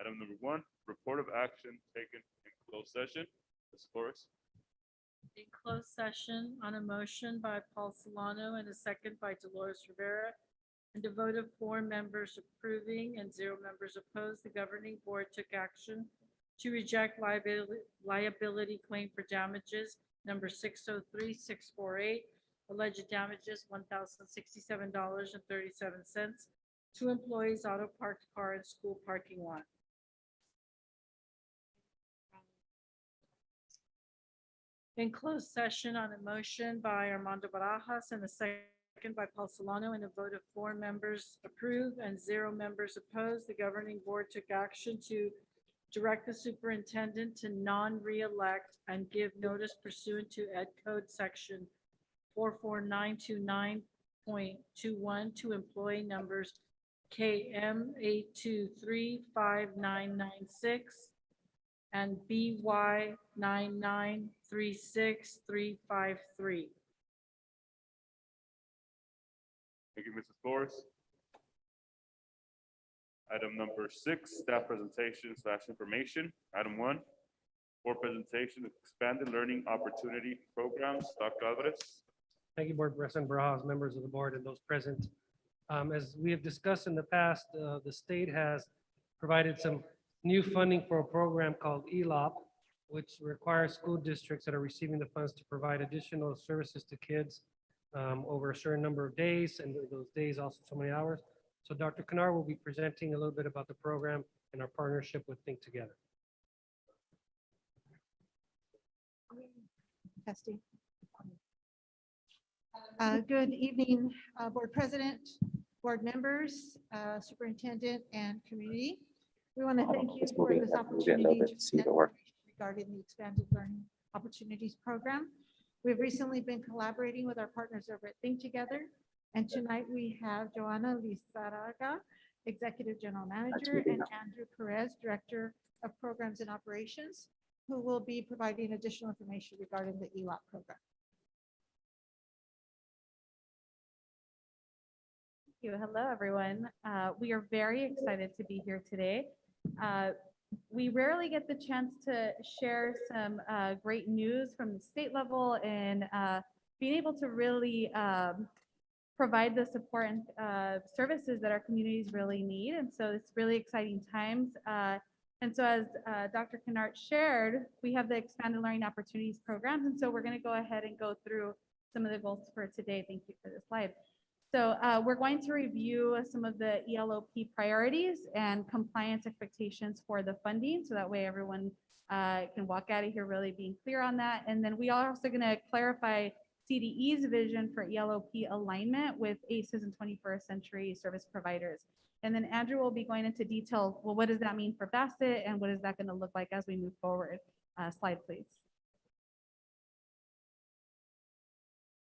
Item number 1, report of action taken in closed session. Ms. Flores. In closed session on a motion by Paul Solano and a second by Dolores Rivera, and a vote of 4 members approving and 0 members opposed, the governing board took action to reject liability claim for damages number 603648, alleged damages $1,067.37 to employees auto parked car in school parking lot. In closed session on a motion by Armando Barajas and a second by Paul Solano, and a vote of 4 members approve and 0 members opposed, the governing board took action to direct the superintendent to non-reelect and give notice pursuant to Ed Code Section 44929.21 to employee numbers KM 8235996 and BY 9936353. Thank you, Mrs. Flores. Item number 6, staff presentation / information. Item 1, board presentation, expanded learning opportunity programs. Dr. Alvarez. Thank you, Board President Barajas, members of the board, and those present. As we have discussed in the past, the state has provided some new funding for a program called ELOP, which requires school districts that are receiving the funds to provide additional services to kids over a certain number of days, and those days also so many hours. So Dr. Kennard will be presenting a little bit about the program and our partnership with Think Together. Testing. Good evening, Board President, board members, Superintendent, and community. We want to thank you for this opportunity to present regarding the Expanded Learning Opportunities Program. We've recently been collaborating with our partners over at Think Together, and tonight we have Joanna Lizarraga, Executive General Manager, and Andrew Perez, Director of Programs and Operations, who will be providing additional information regarding the ELOP program. Thank you. Hello, everyone. We are very excited to be here today. We rarely get the chance to share some great news from the state level and being able to really provide the support and services that our communities really need. And so it's really exciting times. And so as Dr. Kennard shared, we have the Expanded Learning Opportunities Programs. And so we're going to go ahead and go through some of the goals for today. Thank you for this slide. So we're going to review some of the ELOP priorities and compliance expectations for the funding. So that way everyone can walk out of here really being clear on that. And then we are also going to clarify CDE's vision for ELOP alignment with ACEs and 21st century service providers. And then Andrew will be going into detail, well, what does that mean for Bassett and what is that going to look like as we move forward? Slide, please.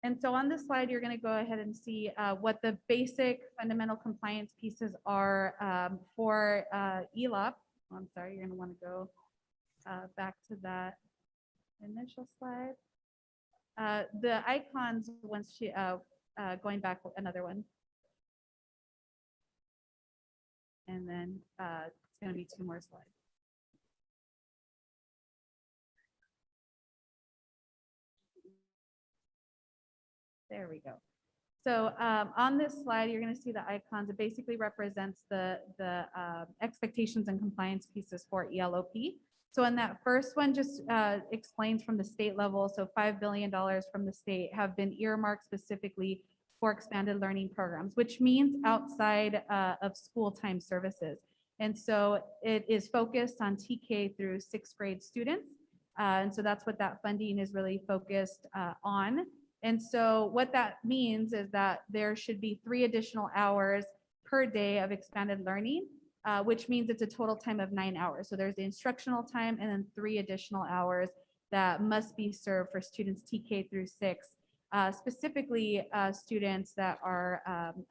And so on this slide, you're going to go ahead and see what the basic fundamental compliance pieces are for ELOP. Oh, I'm sorry, you're going to want to go back to that initial slide. The icons, once she, going back another one. And then it's going to be 2 more slides. There we go. So on this slide, you're going to see the icons. It basically represents the expectations and compliance pieces for ELOP. So in that first one, just explains from the state level. So $5 billion from the state have been earmarked specifically for expanded learning programs, which means outside of school time services. And so it is focused on TK through 6th grade students. And so that's what that funding is really focused on. And so what that means is that there should be 3 additional hours per day of expanded learning, which means it's a total time of 9 hours. So there's the instructional time and then 3 additional hours that must be served for students TK through 6, specifically students that are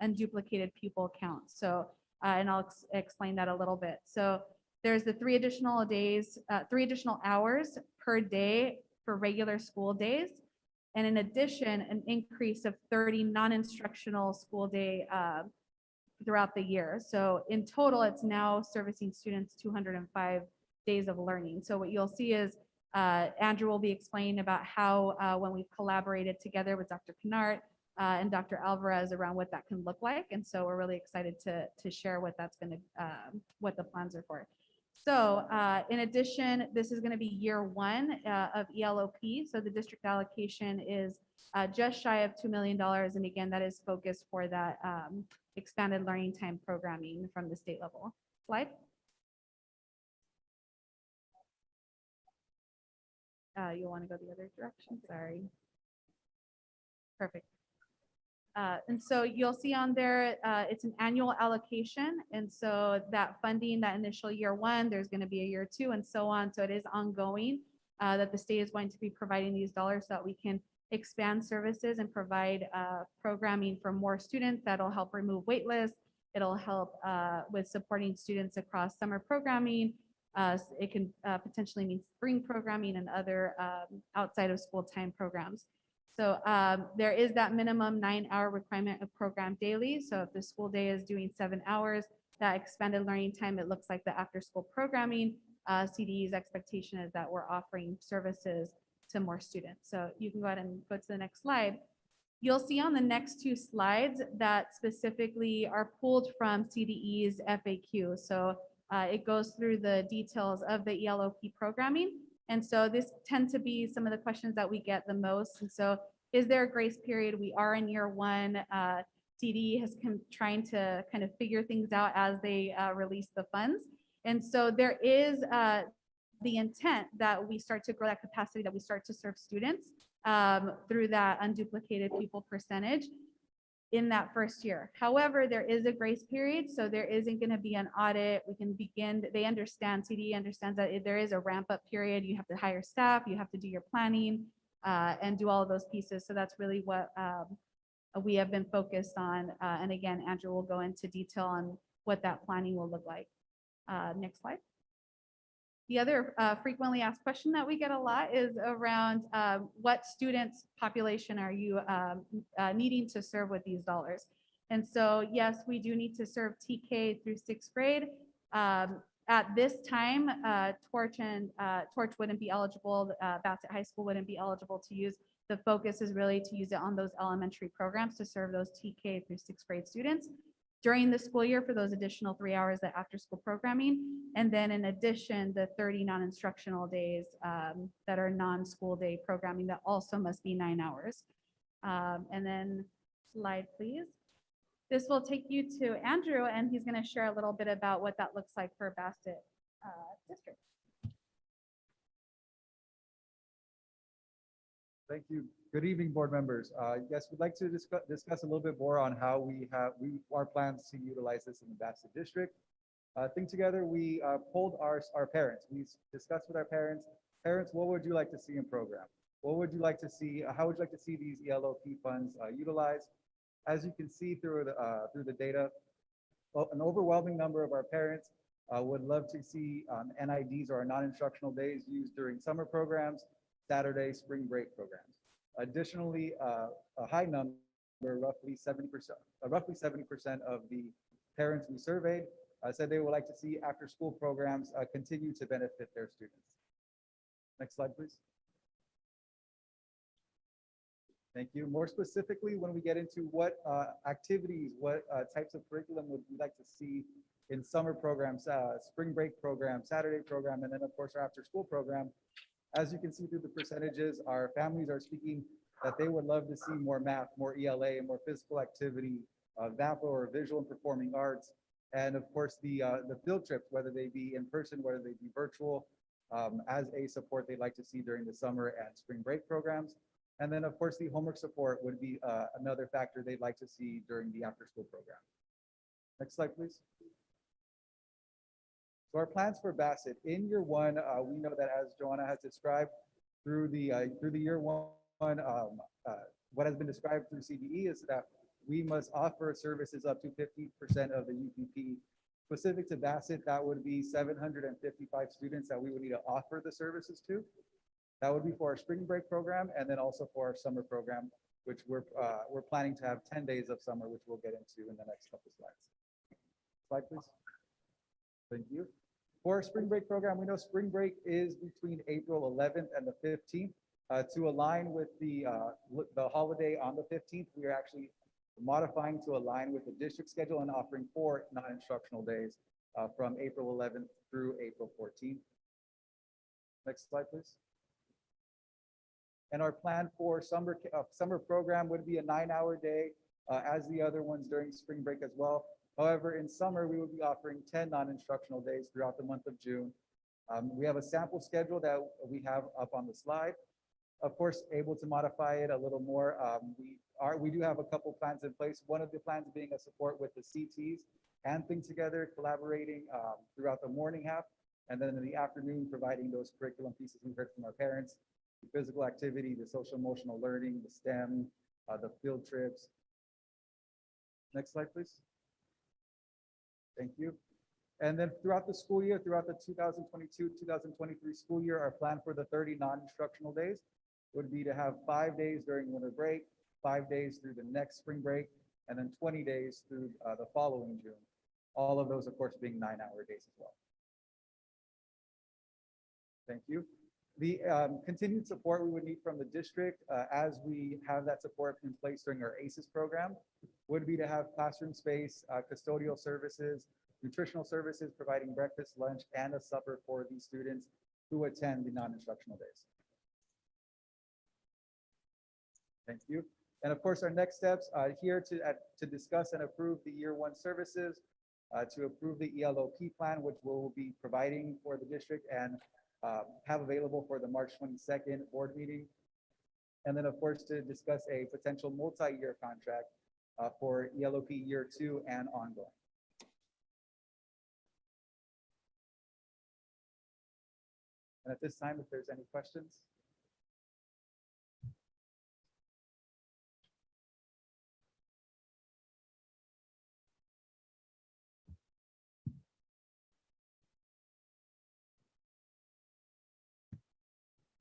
unduplicated pupil counts. So, and I'll explain that a little bit. So there's the 3 additional days, 3 additional hours per day for regular school days. And in addition, an increase of 30 non-instructional school day throughout the year. So in total, it's now servicing students 205 days of learning. So what you'll see is Andrew will be explaining about how when we've collaborated together with Dr. Kennard and Dr. Alvarez around what that can look like. And so we're really excited to share what that's going to, what the plans are for. So in addition, this is going to be year one of ELOP. So the district allocation is just shy of $2 million. And again, that is focused for that expanded learning time programming from the state level. Slide. You'll want to go the other direction. Sorry. Perfect. And so you'll see on there, it's an annual allocation. And so that funding, that initial year one, there's going to be a year two and so on. So it is ongoing that the state is going to be providing these dollars so that we can expand services and provide programming for more students. That'll help remove wait lists. It'll help with supporting students across summer programming. It can potentially mean spring programming and other outside of school time programs. So there is that minimum 9-hour requirement of program daily. So if the school day is doing 7 hours, that expanded learning time, it looks like the after school programming, CDE's expectation is that we're offering services to more students. So you can go ahead and go to the next slide. You'll see on the next two slides that specifically are pulled from CDE's FAQ. So it goes through the details of the ELOP programming. And so this tend to be some of the questions that we get the most. And so is there a grace period? We are in year one. CDE has trying to kind of figure things out as they release the funds. And so there is the intent that we start to grow that capacity, that we start to serve students through that unduplicated pupil percentage in that first year. However, there is a grace period, so there isn't going to be an audit. We can begin, they understand, CDE understands that if there is a ramp up period, you have to hire staff, you have to do your planning and do all of those pieces. So that's really what we have been focused on. And again, Andrew will go into detail on what that planning will look like. Next slide. The other frequently asked question that we get a lot is around what students population are you needing to serve with these dollars? And so, yes, we do need to serve TK through 6th grade. At this time, Torch wouldn't be eligible, Bassett High School wouldn't be eligible to use. The focus is really to use it on those elementary programs to serve those TK through 6th grade students during the school year for those additional 3 hours of after school programming. And then in addition, the 30 non-instructional days that are non-school day programming that also must be 9 hours. And then slide, please. This will take you to Andrew, and he's going to share a little bit about what that looks like for Bassett District. Thank you. Good evening, board members. Yes, we'd like to discuss a little bit more on how our plans to utilize this in the Bassett District. Think together, we polled our parents. We discussed with our parents, what would you like to see in program? What would you like to see? How would you like to see these ELOP funds utilized? As you can see through the data, an overwhelming number of our parents would love to see NIDs or non-instructional days used during summer programs, Saturday, spring break programs. Additionally, a high number, roughly 70% of the parents we surveyed said they would like to see after-school programs continue to benefit their students. Next slide, please. Thank you. More specifically, when we get into what activities, what types of curriculum would we like to see in summer programs, spring break program, Saturday program, and then of course our after-school program. As you can see through the percentages, our families are speaking that they would love to see more math, more ELA, and more physical activity, VAPA or visual and performing arts, and of course the field trips, whether they be in person, whether they be virtual, as a support they'd like to see during the summer and spring break programs. And then of course the homework support would be another factor they'd like to see during the after-school program. Next slide, please. So our plans for Bassett in year one, we know that as Joanna has described through the year one, what has been described through CDE is that we must offer services up to 50% of the UPP. Specific to Bassett, that would be 755 students that we would need to offer the services to. That would be for our spring break program and then also for our summer program, which we're planning to have 10 days of summer, which we'll get into in the next couple slides. Slide, please. Thank you. For our spring break program, we know spring break is between April 11th and the 15th. To align with the holiday on the 15th, we are actually modifying to align with the district schedule and offering 4 non-instructional days from April 11th through April 14th. Next slide, please. And our plan for summer program would be a 9-hour day, as the other ones during spring break as well. However, in summer, we will be offering 10 non-instructional days throughout the month of June. We have a sample schedule that we have up on the slide. Of course, able to modify it a little more. We do have a couple plans in place. One of the plans being a support with the CTs and Think Together, collaborating throughout the morning half, and then in the afternoon, providing those curriculum pieces we heard from our parents, the physical activity, the social emotional learning, the STEM, the field trips. Next slide, please. Thank you. And then throughout the school year, throughout the 2022-2023 school year, our plan for the 30 non-instructional days would be to have 5 days during winter break, 5 days through the next spring break, and then 20 days through the following June. All of those, of course, being 9-hour days as well. Thank you. The continued support we would need from the district as we have that support in place during our ACES program would be to have classroom space, custodial services, nutritional services, providing breakfast, lunch, and a supper for these students who attend the non-instructional days. Thank you. And of course, our next steps here to discuss and approve the year 1 services, to approve the ELOP plan, which we'll be providing for the district and have available for the March 22nd board meeting. And then of course, to discuss a potential multi-year contract for ELOP year 2 and ongoing. And at this time, if there's any questions.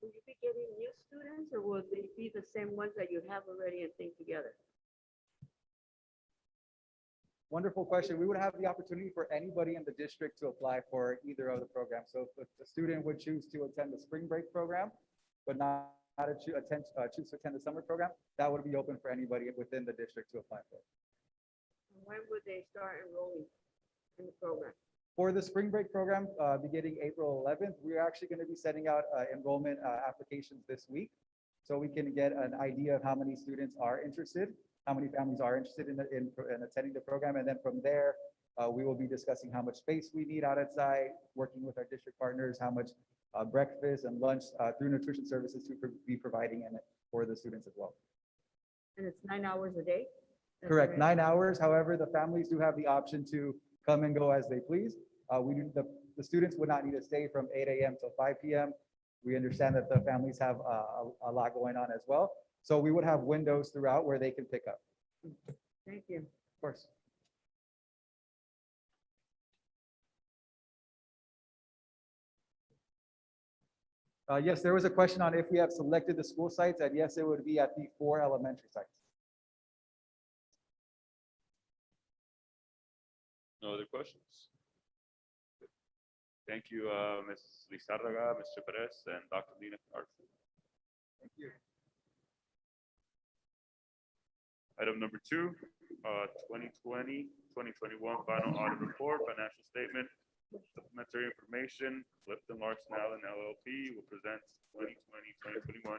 Will you be getting new students or will they be the same ones that you have already and Think Together? Wonderful question. We would have the opportunity for anybody in the district to apply for either of the programs. So if the student would choose to attend the spring break program, but not choose to attend the summer program, that would be open for anybody within the district to apply for. When would they start enrolling in the program? For the spring break program, beginning April 11th, we're actually going to be sending out enrollment applications this week. So we can get an idea of how many students are interested, how many families are interested in attending the program. And then from there, we will be discussing how much space we need outside, working with our district partners, how much breakfast and lunch through nutrition services to be providing in it for the students as well. And it's 9 hours a day? That's Correct, right. 9 hours. However, the families do have the option to come and go as they please. The students would not need to stay from 8 a.m. till 5 p.m. We understand that the families have a lot going on as well. So we would have windows throughout where they can pick up. Thank you. Of course. Yes, there was a question on if we have selected the school sites, and yes, it would be at the 4 elementary sites. No other questions? Thank you, Ms. Lizarraga, Mr. Perez, and Dr. Lina Arthur. Thank you. Item number 2, 2020-2021 final audit report, financial statement, supplementary information. Clifton Larson Allen LLP will present 2020-2021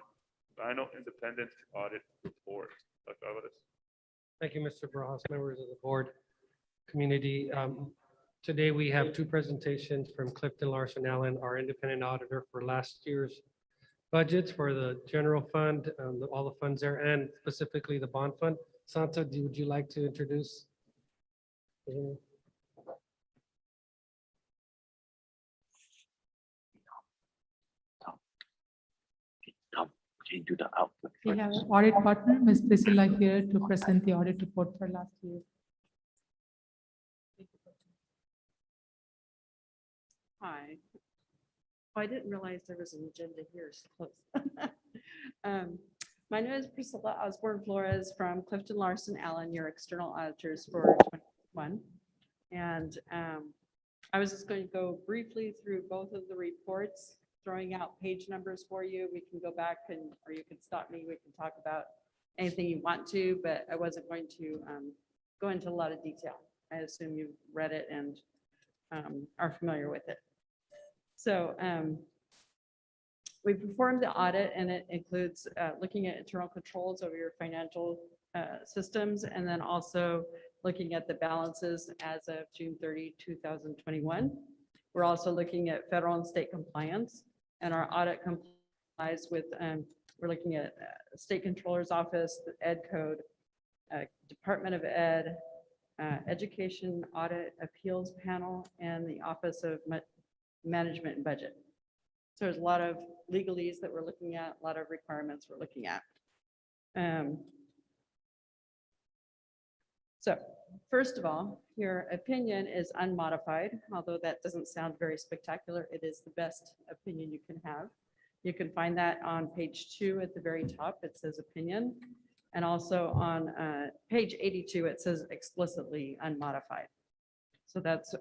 final independent audit report. Dr. Alvarez. Thank you, Mr. Barajas, members of the board, community. Today, we have 2 presentations from Clifton Larson Allen, our independent auditor for last year's budgets for the general fund, all the funds there, and specifically the bond fund. Santa, would you like to introduce? We have an audit partner, Ms. Priscilla, here to present the audit report for last year. Hi. Oh, I didn't realize there was an agenda here so close. My name is Priscilla Osborne Flores from Clifton Larson Allen, your external auditors for 2021. And I was just going to go briefly through both of the reports, throwing out page numbers for you. We can go back and, or you can stop me. We can talk about anything you want to, but I wasn't going to go into a lot of detail. I assume you've read it and are familiar with it. So we performed the audit, and it includes looking at internal controls over your financial systems, and then also looking at the balances as of June 30, 2021. We're also looking at federal and state compliance, and our audit complies with, we're looking at State Controller's Office, the Ed Code, Department of Ed, Education Audit Appeals Panel, and the Office of Management and Budget. So there's a lot of legalese that we're looking at, a lot of requirements we're looking at. So first of all, your opinion is unmodified, although that doesn't sound very spectacular. It is the best opinion you can have. You can find that on page 2 at the very top. It says opinion. And also on page 82, it says explicitly unmodified. So that's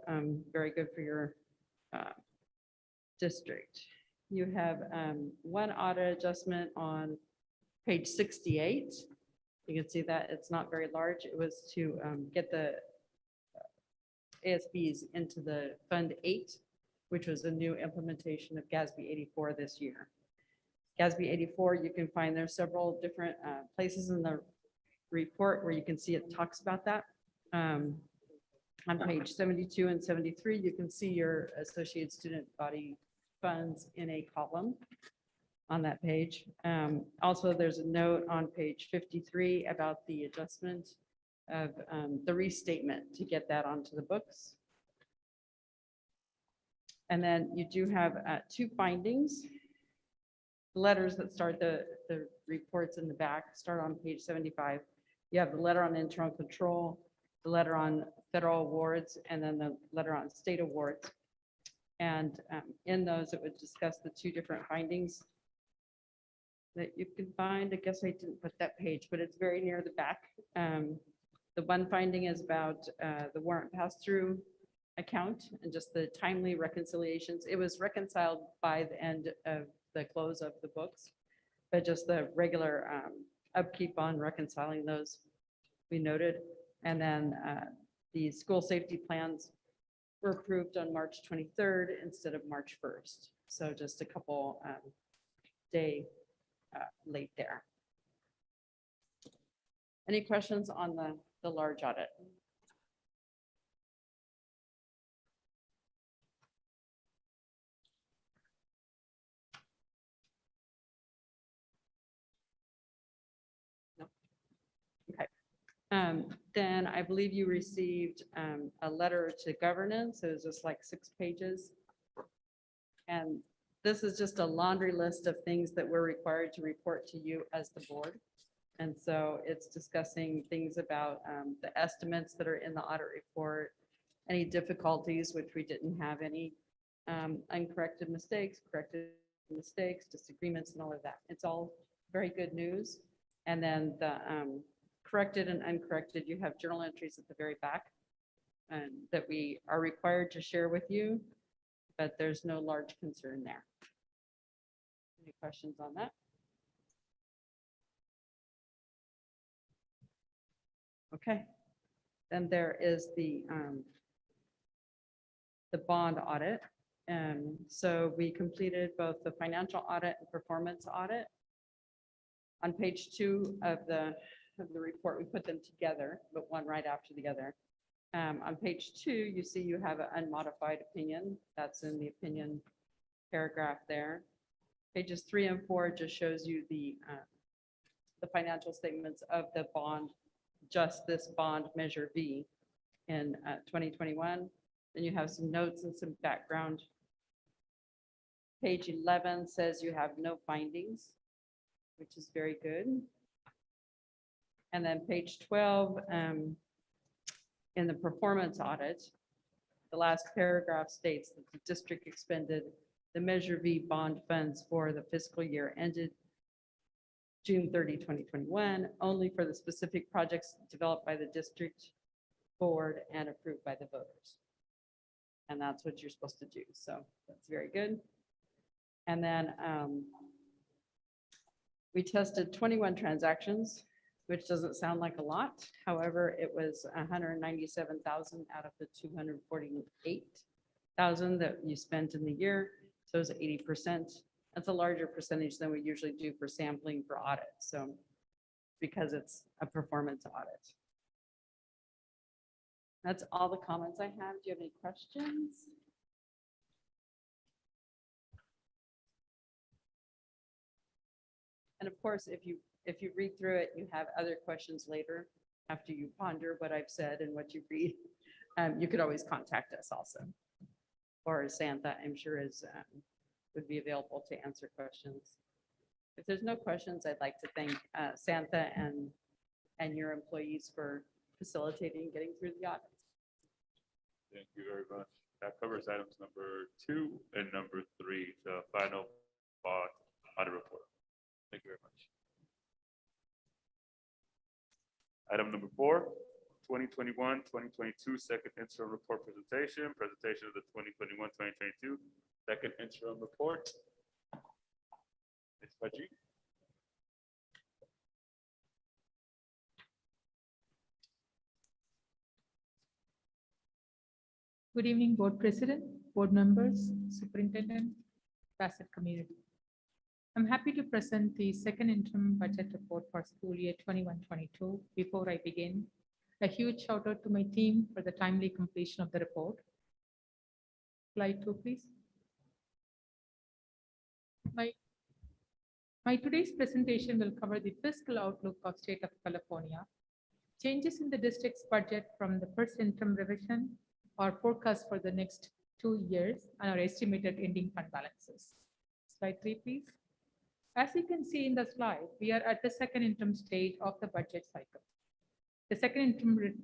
very good for your district. You have one audit adjustment on page 68. You can see that it's not very large. It was to get the ASBs into the Fund 8, which was a new implementation of GASB 84 this year. GASB 84, you can find there's several different places in the report where you can see it talks about that. On page 72 and 73, you can see your associated student body funds in a column on that page. Also, there's a note on page 53 about the adjustment of the restatement to get that onto the books. And then you do have 2 findings. Letters that start the reports in the back start on page 75. You have the letter on internal control, the letter on federal awards, and then the letter on state awards. And in those, it would discuss the 2 different findings that you can find. I guess I didn't put that page, but it's very near the back. The one finding is about the warrant pass-through account and just the timely reconciliations. It was reconciled by the end of the close of the books, but just the regular upkeep on reconciling those we noted. And then the school safety plans were approved on March 23rd instead of March 1st. So just a couple day late there. Any questions on the large audit? No. Okay. Then I believe you received a letter to governance. It was just like 6 pages. And this is just a laundry list of things that we're required to report to you as the board. And so it's discussing things about the estimates that are in the audit report, any difficulties, which we didn't have any, uncorrected mistakes, corrected mistakes, disagreements, and all of that. It's all very good news. And then the corrected and uncorrected, you have journal entries at the very back that we are required to share with you, but there's no large concern there. Any questions on that? Okay, then there is the bond audit. And so we completed both the financial audit and performance audit. On page 2 of the report, we put them together, but one right after the other. On page 2, you see you have an unmodified opinion. That's in the opinion paragraph there. Pages 3 and 4 just shows you the financial statements of the bond, just this bond measure V in 2021. Then you have some notes and some background. Page 11 says you have no findings, which is very good. And then page 12, in the performance audit, the last paragraph states that the district expended the Measure V bond funds for the fiscal year ended June 30, 2021, only for the specific projects developed by the district board and approved by the voters. And that's what you're supposed to do. So that's very good. And then we tested 21 transactions, which doesn't sound like a lot. However, it was 197,000 out of the 248,000 that you spent in the year. So it's 80%. That's a larger percentage than we usually do for sampling for audit. So because it's a performance audit. That's all the comments I have. Do you have any questions? And of course, if you read through it, you have other questions later after you ponder what I've said and what you read. You could always contact us also. Or Santha, I'm sure would be available to answer questions. If there's no questions, I'd like to thank Santha and your employees for facilitating getting through the audits. Thank you very much. That covers items number 2 and number 3, the final audit report. Thank you very much. Item number 4, 2021-2022 second interim report presentation of the 2021-2022 second interim report. Ms. Paji. Good evening, Board President, Board members, Superintendent, Bassett community. I'm happy to present the second interim budget report for school year 21-22. Before I begin, a huge shout out to my team for the timely completion of the report. Slide 2, please. My today's presentation will cover the fiscal outlook of State of California, changes in the district's budget from the first interim revision, our forecast for the next 2 years, and our estimated ending fund balances. Slide 3, please. As you can see in the slide, we are at the second interim stage of the budget cycle. The second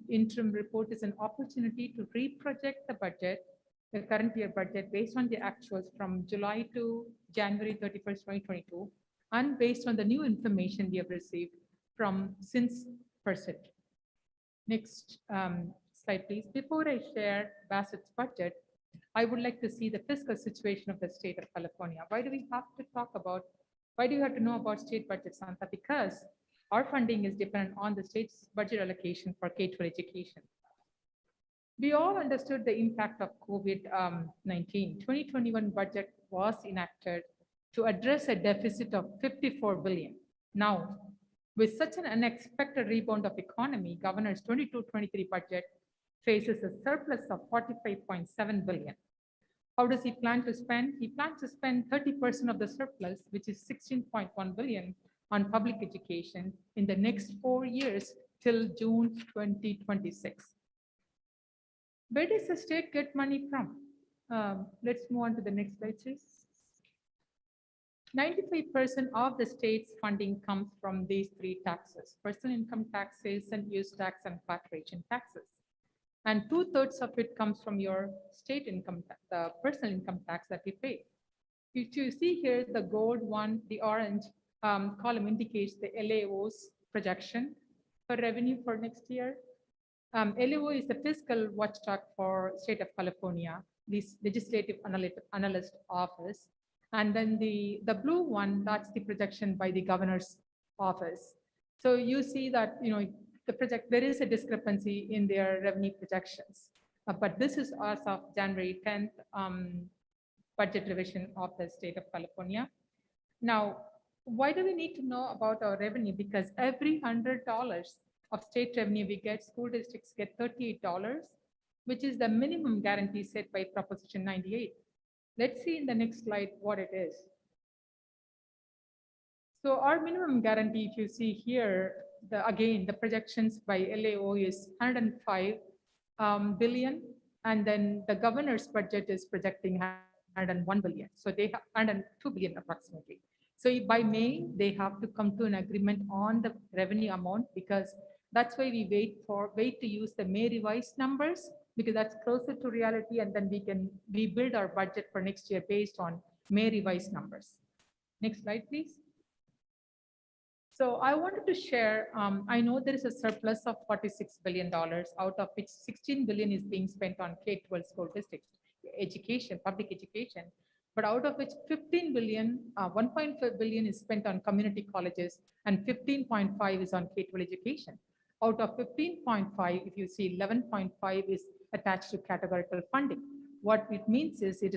interim report is an opportunity to reproject the budget, the current year budget, based on the actuals from July to January 31st, 2022, and based on the new information we have received since first hit. Next slide, please. Before I share Bassett's budget, I would like to see the fiscal situation of the state of California. Why do we have to know about state budget, Santha? Because our funding is dependent on the state's budget allocation for K-12 education. We all understood the impact of COVID-19. 2021 budget was enacted to address a deficit of $54 billion. Now, with such an unexpected rebound of economy, Governor's 22-23 budget faces a surplus of $45.7 billion. How does he plan to spend? He plans to spend 30% of the surplus, which is $16.1 billion, on public education in the next 4 years till June 2026. Where does the state get money from? Let's move on to the next slide, please. 95% of the state's funding comes from these 3 taxes: personal income tax, sales and use tax, and corporation taxes. And 2/3 of it comes from your state income, the personal income tax that we pay. If you see here, the gold one, the orange column indicates the LAO's projection for revenue for next year. LAO is the fiscal watchdog for state of California, this legislative analyst office. And then the blue one, that's the projection by the governor's office. So you see that, there is a discrepancy in their revenue projections. But this is as of January 10th budget revision of the state of California. Now, why do we need to know about our revenue? Because every $100 of state revenue we get, school districts get $38, which is the minimum guarantee set by Proposition 98. Let's see in the next slide what it is. So our minimum guarantee, if you see here, again, the projections by LAO is $105 billion, and then the governor's budget is projecting $101 billion. So they have $102 billion approximately. So by May, they have to come to an agreement on the revenue amount, because that's why we wait to use the May revised numbers, because that's closer to reality, and then we build our budget for next year based on May revised numbers. Next slide, please. So I wanted to share, I know there is a surplus of $46 billion, out of which 16 billion is being spent on K-12 school districts, education, public education. But out of which 15 billion, 1.5 billion is spent on community colleges and 15.5 is on K-12 education. Out of 15.5, if you see 11.5 is attached to categorical funding. What it means is it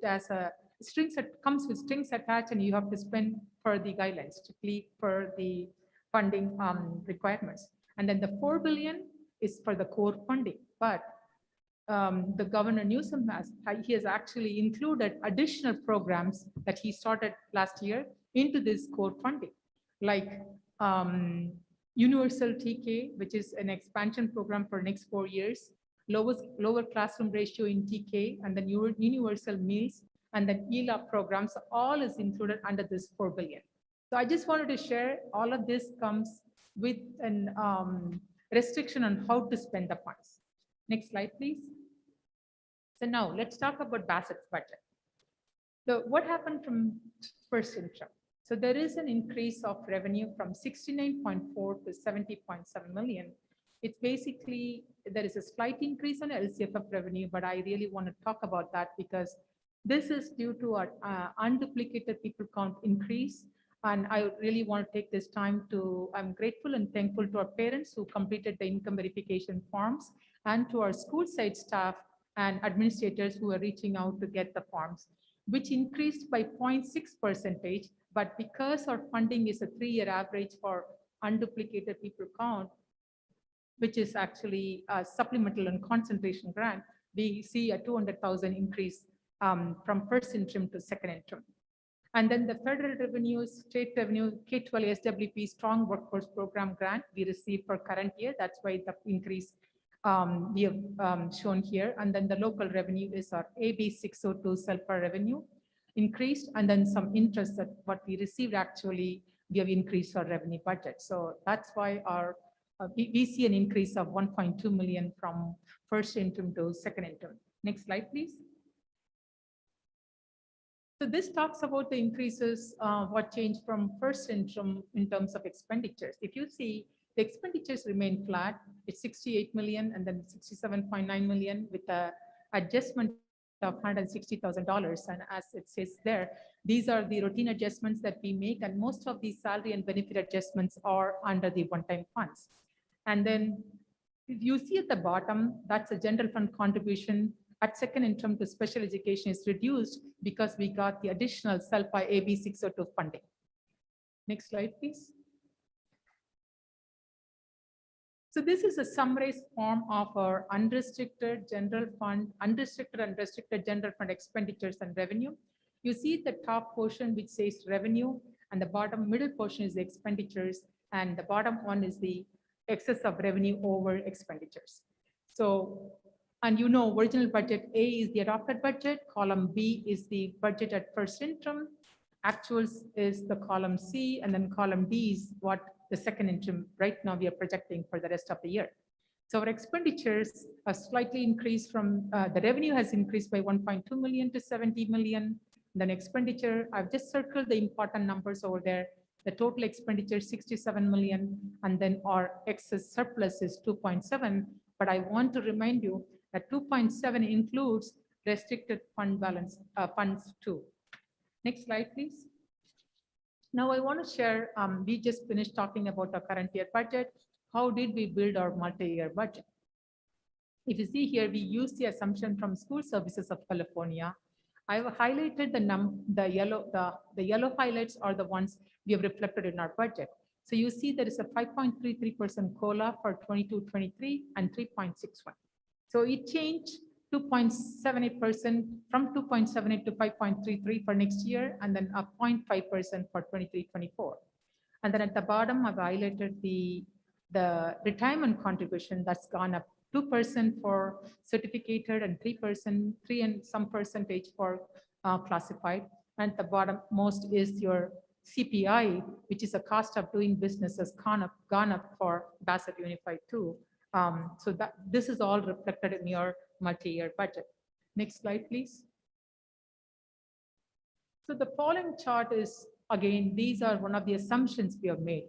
has a strings that comes with strings attached, and you have to spend per the guidelines, strictly per the funding requirements. And then the 4 billion is for the core funding. But the Governor Newsom has actually included additional programs that he started last year into this core funding, like Universal TK, which is an expansion program for next 4 years, lower classroom ratio in TK, and then universal meals, and then ELA programs, all is included under this 4 billion. So I just wanted to share all of this comes with an restriction on how to spend the funds. Next slide, please. So now let's talk about Bassett's budget. So what happened from first interim? So there is an increase of revenue from 69.4 to 70.7 million. It's basically, there is a slight increase on LCFF revenue, but I really want to talk about that because this is due to our unduplicated people count increase. And I really want to take this time to, I'm grateful and thankful to our parents who completed the income verification forms and to our school site staff and administrators who are reaching out to get the forms, which increased by 0.6%. But because our funding is a 3-year average for unduplicated people count, which is actually a supplemental and concentration grant, we see a 200,000 increase from first interim to second interim. And then the federal revenues, state revenue, K-12 SWP Strong Workforce Program grant we received for current year. That's why the increase we have shown here. And then the local revenue is our AB 602 SELPA revenue increased. And then some interest that what we received actually, we have increased our revenue budget. So that's why our we see an increase of 1.2 million from first interim to second interim. Next slide, please. So this talks about the increases, what changed from first interim in terms of expenditures. If you see, the expenditures remain flat. It's 68 million and then 67.9 million with a adjustment of $160,000. And as it says there, these are the routine adjustments that we make, and most of these salary and benefit adjustments are under the one-time funds. And then if you see at the bottom, that's a general fund contribution at second interim to special education is reduced because we got the additional SELPA AB 602 funding. Next slide, please. So this is a summarized form of our unrestricted general fund, unrestricted and restricted general fund expenditures and revenue. You see the top portion which says revenue, and the bottom middle portion is the expenditures, and the bottom one is the excess of revenue over expenditures. So, and you know, original budget A is the adopted budget, column B is the budget at first interim, actuals is the column C, and then column D is what the second interim right now we are projecting for the rest of the year. So our expenditures have slightly increased from, the revenue has increased by 1.2 million to 70 million. Then expenditure, I've just circled the important numbers over there. The total expenditure is 67 million, and then our excess surplus is 2.7. But I want to remind you that 2.7 includes restricted fund balance funds too. Next slide, please. Now I want to share, we just finished talking about our current year budget. How did we build our multi-year budget? If you see here, we use the assumption from School Services of California. I've highlighted the yellow highlights are the ones we have reflected in our budget. So you see there is a 5.33% COLA for 22-23 and 3.61. So it changed 2.78% from 2.78 to 5.33 for next year, and then a 0.5% for 23-24. And then at the bottom, I've highlighted the retirement contribution that's gone up 2% for certificated and 3% and some percentage for classified. And at the bottom most is your CPI, which is a cost of doing business, has gone up for Bassett Unified too. So that this is all reflected in your multi-year budget. Next slide, please. So the following chart is again, these are one of the assumptions we have made.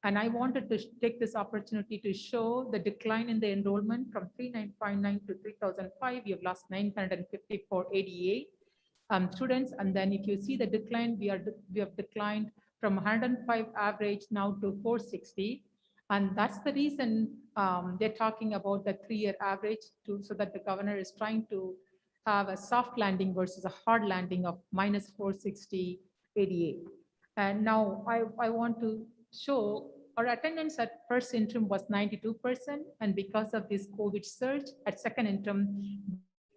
And I wanted to take this opportunity to show the decline in the enrollment from 3959 to 3005. We have lost 954 ADA students. And then if you see the decline, we have declined from 105 average now to 460. And that's the reason they're talking about the 3-year average so that the governor is trying to have a soft landing versus a hard landing of minus 460 ADA. And now I want to show our attendance at first interim was 92%. And because of this COVID surge at second interim,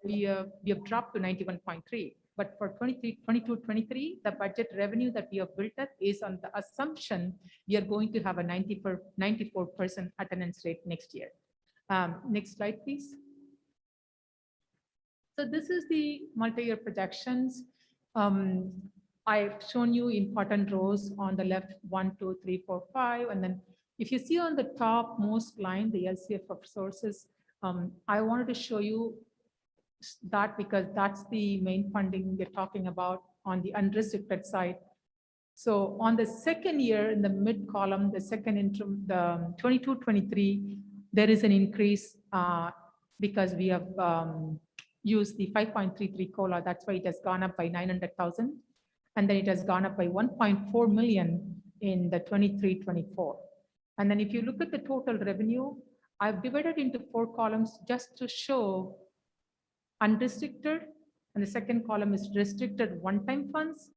we have dropped to 91.3. But for 22-23, the budget revenue that we have built up is on the assumption we are going to have a 94% attendance rate next year. Next slide, please. So this is the multi-year projections. I've shown you important rows on the left, 1, 2, 3, 4, 5. And then if you see on the top most line, the LCF of sources, I wanted to show you that because that's the main funding we're talking about on the unrestricted side. So on the second year in the mid column, the second interim, the 22-23, there is an increase because we have used the 5.33 COLA. That's why it has gone up by 900,000. And then it has gone up by 1.4 million in the 23-24. And then if you look at the total revenue, I've divided into 4 columns just to show unrestricted, and the second column is restricted one-time funds.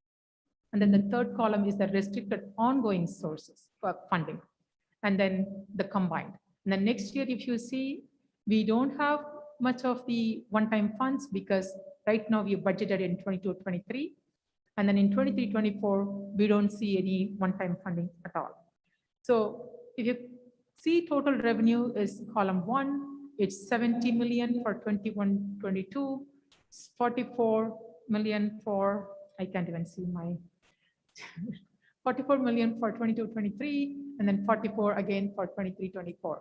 And then the third column is the restricted ongoing sources for funding. And then the combined. And then next year, if you see, we don't have much of the one-time funds because right now we budgeted in 22-23. And then in 23-24, we don't see any one-time funding at all. So if you see total revenue is column 1, it's 70 million for 21-22, 44 million for, I can't even see my, 44 million for 22-23, and then 44 again for 23-24.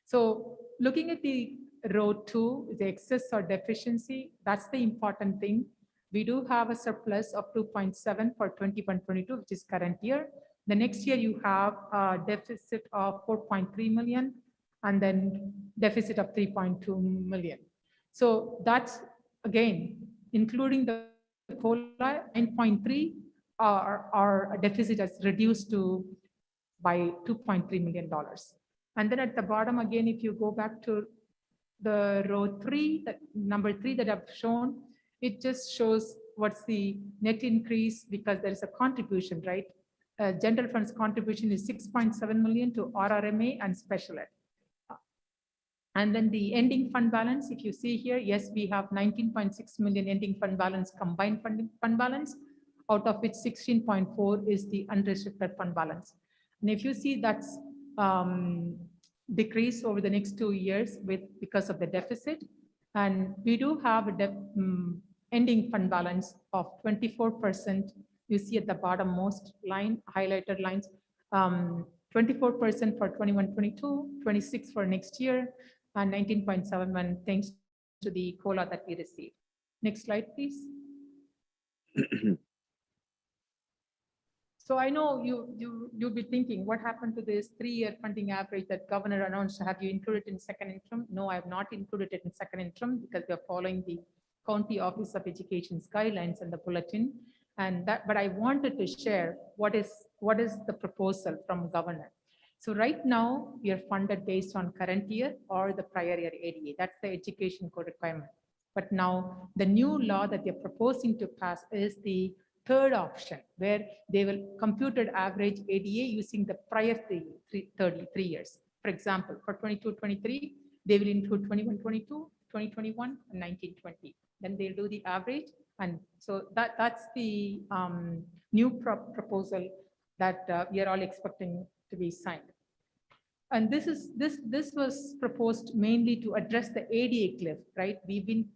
So looking at the row 2, the excess or deficiency, that's the important thing. We do have a surplus of 2.7 for 21-22, which is current year. The next year you have a deficit of 4.3 million and then deficit of 3.2 million. So that's again, including the COLA, 9.3, our deficit has reduced to by $2.3 million. And then at the bottom again, if you go back to the row 3, number 3 that I've shown, it just shows what's the net increase because there is a contribution, right? General funds contribution is 6.7 million to RRMA and special ed. And then the ending fund balance, if you see here, yes, we have 19.6 million ending fund balance, combined fund balance, out of which 16.4 is the unrestricted fund balance. And if you see that's decrease over the next 2 years because of the deficit. And we do have a ending fund balance of 24%. You see at the bottom most line, highlighted lines, 24% for 21-22, 26 for next year, and 19.71 thanks to the COLA that we received. Next slide, please. So I know you'll be thinking, what happened to this 3-year funding average that governor announced? Have you included in second interim? No, I have not included it in second interim because we are following the County Office of Education's guidelines and the bulletin. And that, but I wanted to share what is the proposal from governor. So right now we are funded based on current year or the prior year ADA. That's the education code requirement. But now the new law that they're proposing to pass is the third option, where they will compute average ADA using the prior 3 years. For example, for 22-23, they will include 21-22, 2021, and 19-20. Then they'll do the average. And so that's the new proposal that we are all expecting to be signed. And this was proposed mainly to address the ADA cliff, right? We've been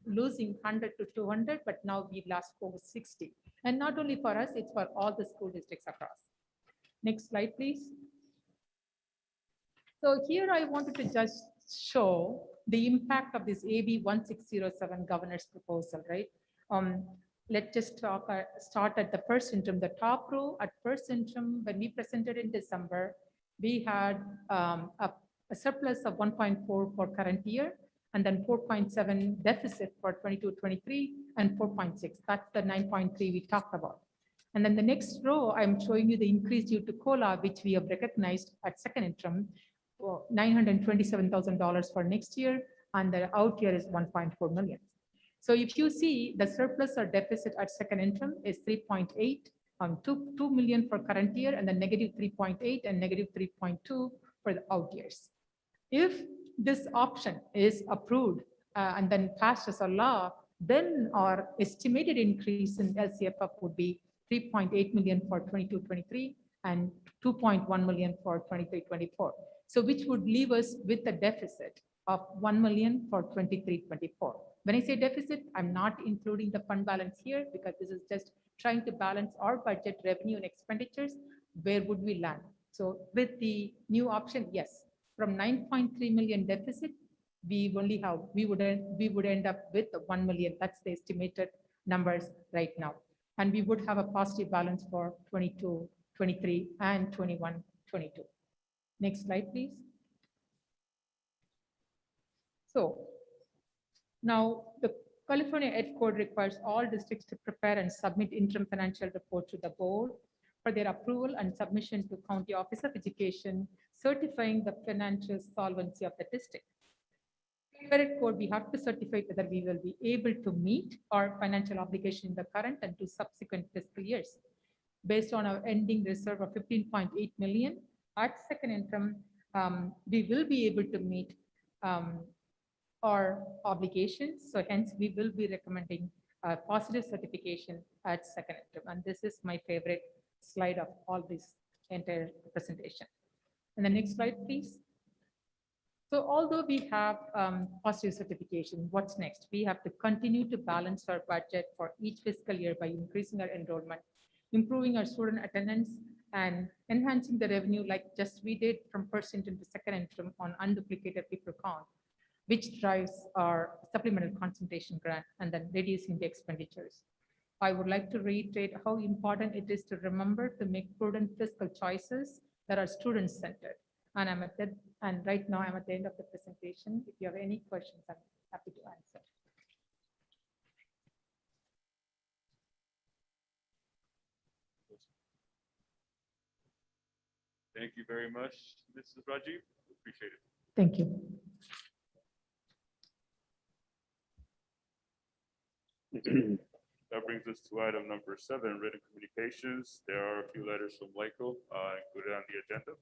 losing 100 to 200, but now we've lost over 60. And not only for us, it's for all the school districts across. Next slide, please. So here I wanted to just show the impact of this AB 1607 governor's proposal, right? let's just start at the first interim, the top row at first interim. When we presented in December, we had a surplus of 1.4 for current year, and then 4.7 deficit for 22-23, and 4.6. That's the 9.3 we talked about. And then the next row, I'm showing you the increase due to COLA, which we have recognized at second interim, for $927,000 for next year, and the out year is 1.4 million. So if you see the surplus or deficit at second interim is 3.8, 2 million for current year, and then negative 3.8 and negative 3.2 for the out years. If this option is approved and then passed as a law, then our estimated increase in LCFF would be 3.8 million for 22-23 and 2.1 million for 23-24. So which would leave us with a deficit of 1 million for 23-24. When I say deficit, I'm not including the fund balance here because this is just trying to balance our budget revenue and expenditures. Where would we land? So with the new option, yes, from 9.3 million deficit, we would end up with 1 million. That's the estimated numbers right now. And we would have a positive balance for 22, 23, and 21, 22. Next slide, please. So now the California Ed Code requires all districts to prepare and submit interim financial report to the board for their approval and submission to County Office of Education, certifying the financial solvency of the district. Per Ed Code, we have to certify whether we will be able to meet our financial obligation in the current and 2 subsequent fiscal years. Based on our ending reserve of 15.8 million, at second interim, we will be able to meet our obligations. So hence, we will be recommending a positive certification at second interim. And this is my favorite slide of all this entire presentation. And the next slide, please. So although we have positive certification, what's next? We have to continue to balance our budget for each fiscal year by increasing our enrollment, improving our student attendance, and enhancing the revenue like just we did from first interim to second interim on unduplicated people count, which drives our supplemental concentration grant and then reducing the expenditures. I would like to reiterate how important it is to remember to make prudent fiscal choices that are student-centered. And right now I'm at the end of the presentation. If you have any questions, I'm happy to answer. Thank you very much, Mrs. Rajiv. Appreciate it. Thank you. That brings us to item number 7, written communications. There are a few letters from LACO included on the agenda.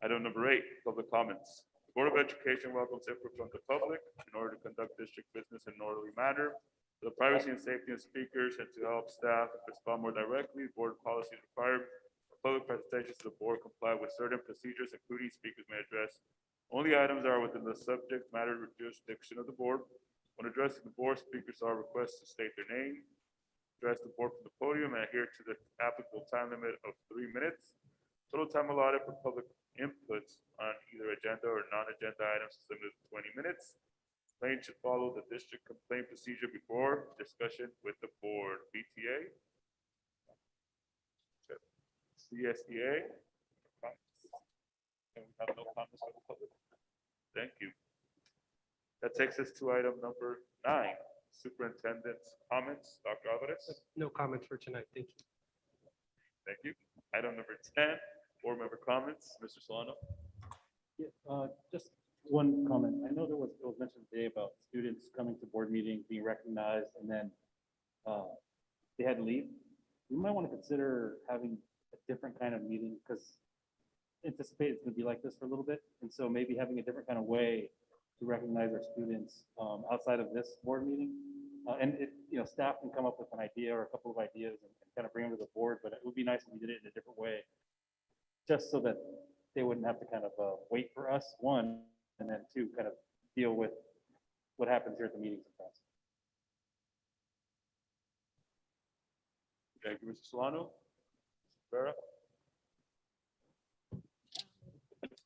Item number 8, public comments. The Board of Education welcomes input from the public in order to conduct district business in an orderly manner. For the privacy and safety of speakers and to help staff respond more directly, board policies require public presentations to the board comply with certain procedures, including speakers may address only items that are within the subject matter jurisdiction of the board. When addressing the board, speakers are requested to state their name, address the board from the podium, and adhere to the applicable time limit of 3 minutes. Total time allotted for public inputs on either agenda or non-agenda items is limited to 20 minutes. Complaint should follow the district complaint procedure before discussion with the board. BTA. CSEA. And we have no comments from the public. Thank you. That takes us to item number 9, superintendent's comments. Dr. Alvarez. No comments for tonight. Thank you. Thank you. Item number 10, board member comments. Mr. Solano. Yeah, just one comment. I know it was mentioned today about students coming to board meetings, being recognized, and then they had to leave. We might want to consider having a different kind of meeting because anticipate it's going to be like this for a little bit. And so maybe having a different kind of way to recognize our students outside of this board meeting. And staff can come up with an idea or a couple of ideas and kind of bring them to the board, but it would be nice if we did it in a different way, just so that they wouldn't have to kind of wait for us, 1, and then 2, kind of deal with what happens here at the meetings sometimes. Thank you, Mr. Solano. Vera.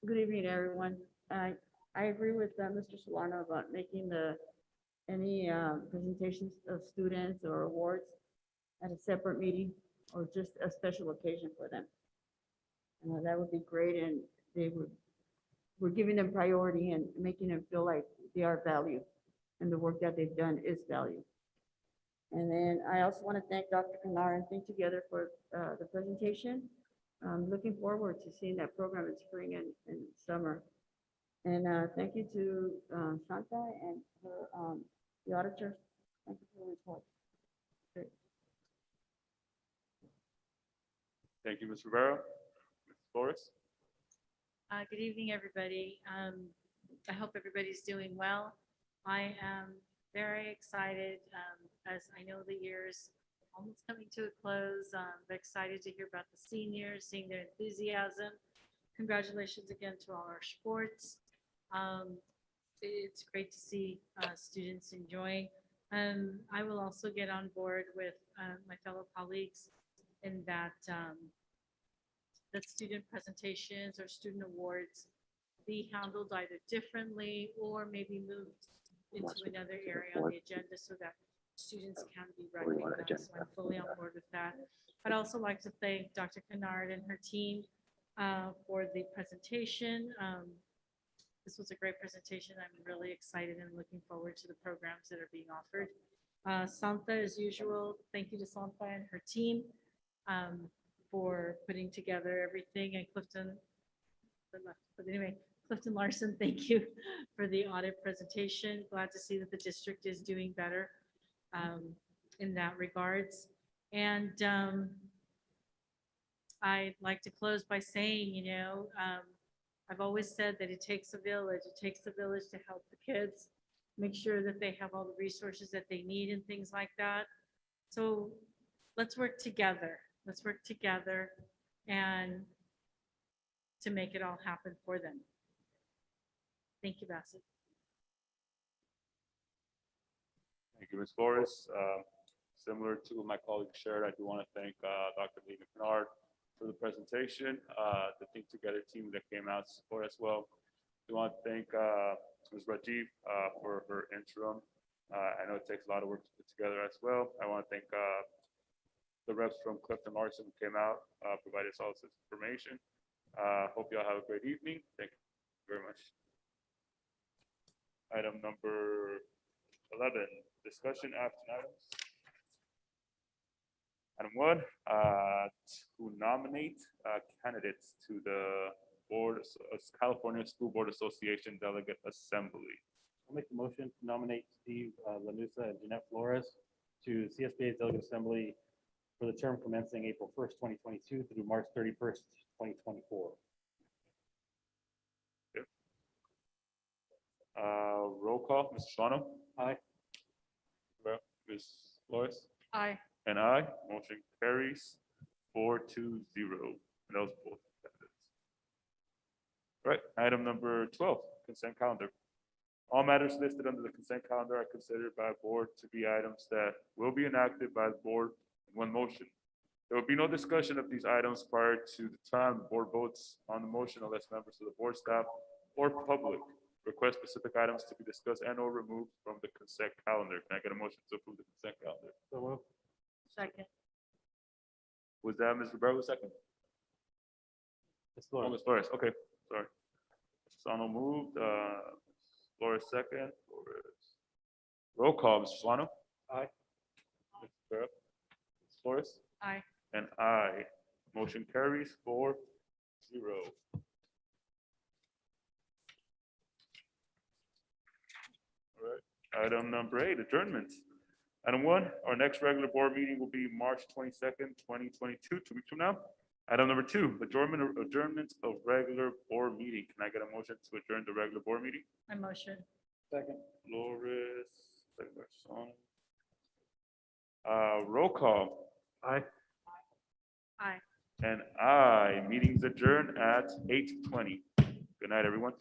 Good evening, everyone. I agree with Mr. Solano about making the any presentations of students or awards at a separate meeting or just a special occasion for them. That would be great, and we're giving them priority and making them feel like they are valued and the work that they've done is valued. And then I also want to thank Dr. Kanar and Think Together for the presentation. I'm looking forward to seeing that program in spring and summer. And thank you to Shanta and her, the auditor. Thank you for the report. Great. Thank you, Ms. Rivera. Ms. Flores? Good evening, everybody. I hope everybody's doing well. I am very excited, as I know the year's almost coming to a close. I'm excited to hear about the seniors, seeing their enthusiasm. Congratulations again to all our sports. It's great to see students enjoying. I will also get on board with my fellow colleagues in that that student presentations or student awards be handled either differently or maybe moved into another area on the agenda so that students can be recognized. So I'm fully on board with that. I'd also like to thank Dr. Kennard and her team for the presentation. This was a great presentation. I'm really excited and looking forward to the programs that are being offered. Santa, as usual, thank you to Santa and her team for putting together everything, and Clifton, but anyway, Clifton Larson, thank you for the audit presentation. Glad to see that the district is doing better in that regards. And I'd like to close by saying, you know, I've always said that it takes a village. It takes a village to help the kids, make sure that they have all the resources that they need and things like that. So let's work together. Let's work together and to make it all happen for them. Thank you, Bassett. Thank you, Ms. Flores. Similar to what my colleague shared, I do want to thank Dr. Lena Kennard for the presentation, the Think Together team that came out to support as well. I want to thank Ms. Rajiv for her interim. I know it takes a lot of work to put together as well. I want to thank the reps from Clifton Larson who came out, provided us all this information. Hope you all have a great evening. Thank you very much. Item number 11, discussion action items. Item 1, to nominate candidates to the California School Board Association Delegate Assembly. I'll make the motion to nominate Steve Lanusa and Jeanette Flores to CSBA's Delegate Assembly for the term commencing April 1st, 2022 through March 31st, 2024. Okay. Roll call, Mr. Solano. Aye. Ms. Flores. Aye. And aye. Motion carries 4-0. And that was both candidates. All right, item number 12, consent calendar. All matters listed under the consent calendar are considered by the board to be items that will be enacted by the board in one motion. There will be no discussion of these items prior to the time the board votes on the motion unless members of the board staff or public request specific items to be discussed and or removed from the consent calendar. Can I get a motion to approve the consent calendar? So moved. Second. Was that Ms. Rivera second? Ms. Flores. Oh, Ms. Flores, okay, sorry. Solano moved, Flores second. Roll call, Mr. Solano. Aye. Ms. Rivera. Ms. Flores. Aye. And aye. Motion carries 4-0. All right, item number 8, adjournments. Item 1, our next regular board meeting will be March 22nd, 2022, 2 weeks from now. Item number 2, adjournment of regular board meeting. Can I get a motion to adjourn the regular board meeting? I motion. Second. Flores, second by Solano. Roll call. Aye. Aye. And aye. Meeting's adjourned at 8:20. Good night, everyone.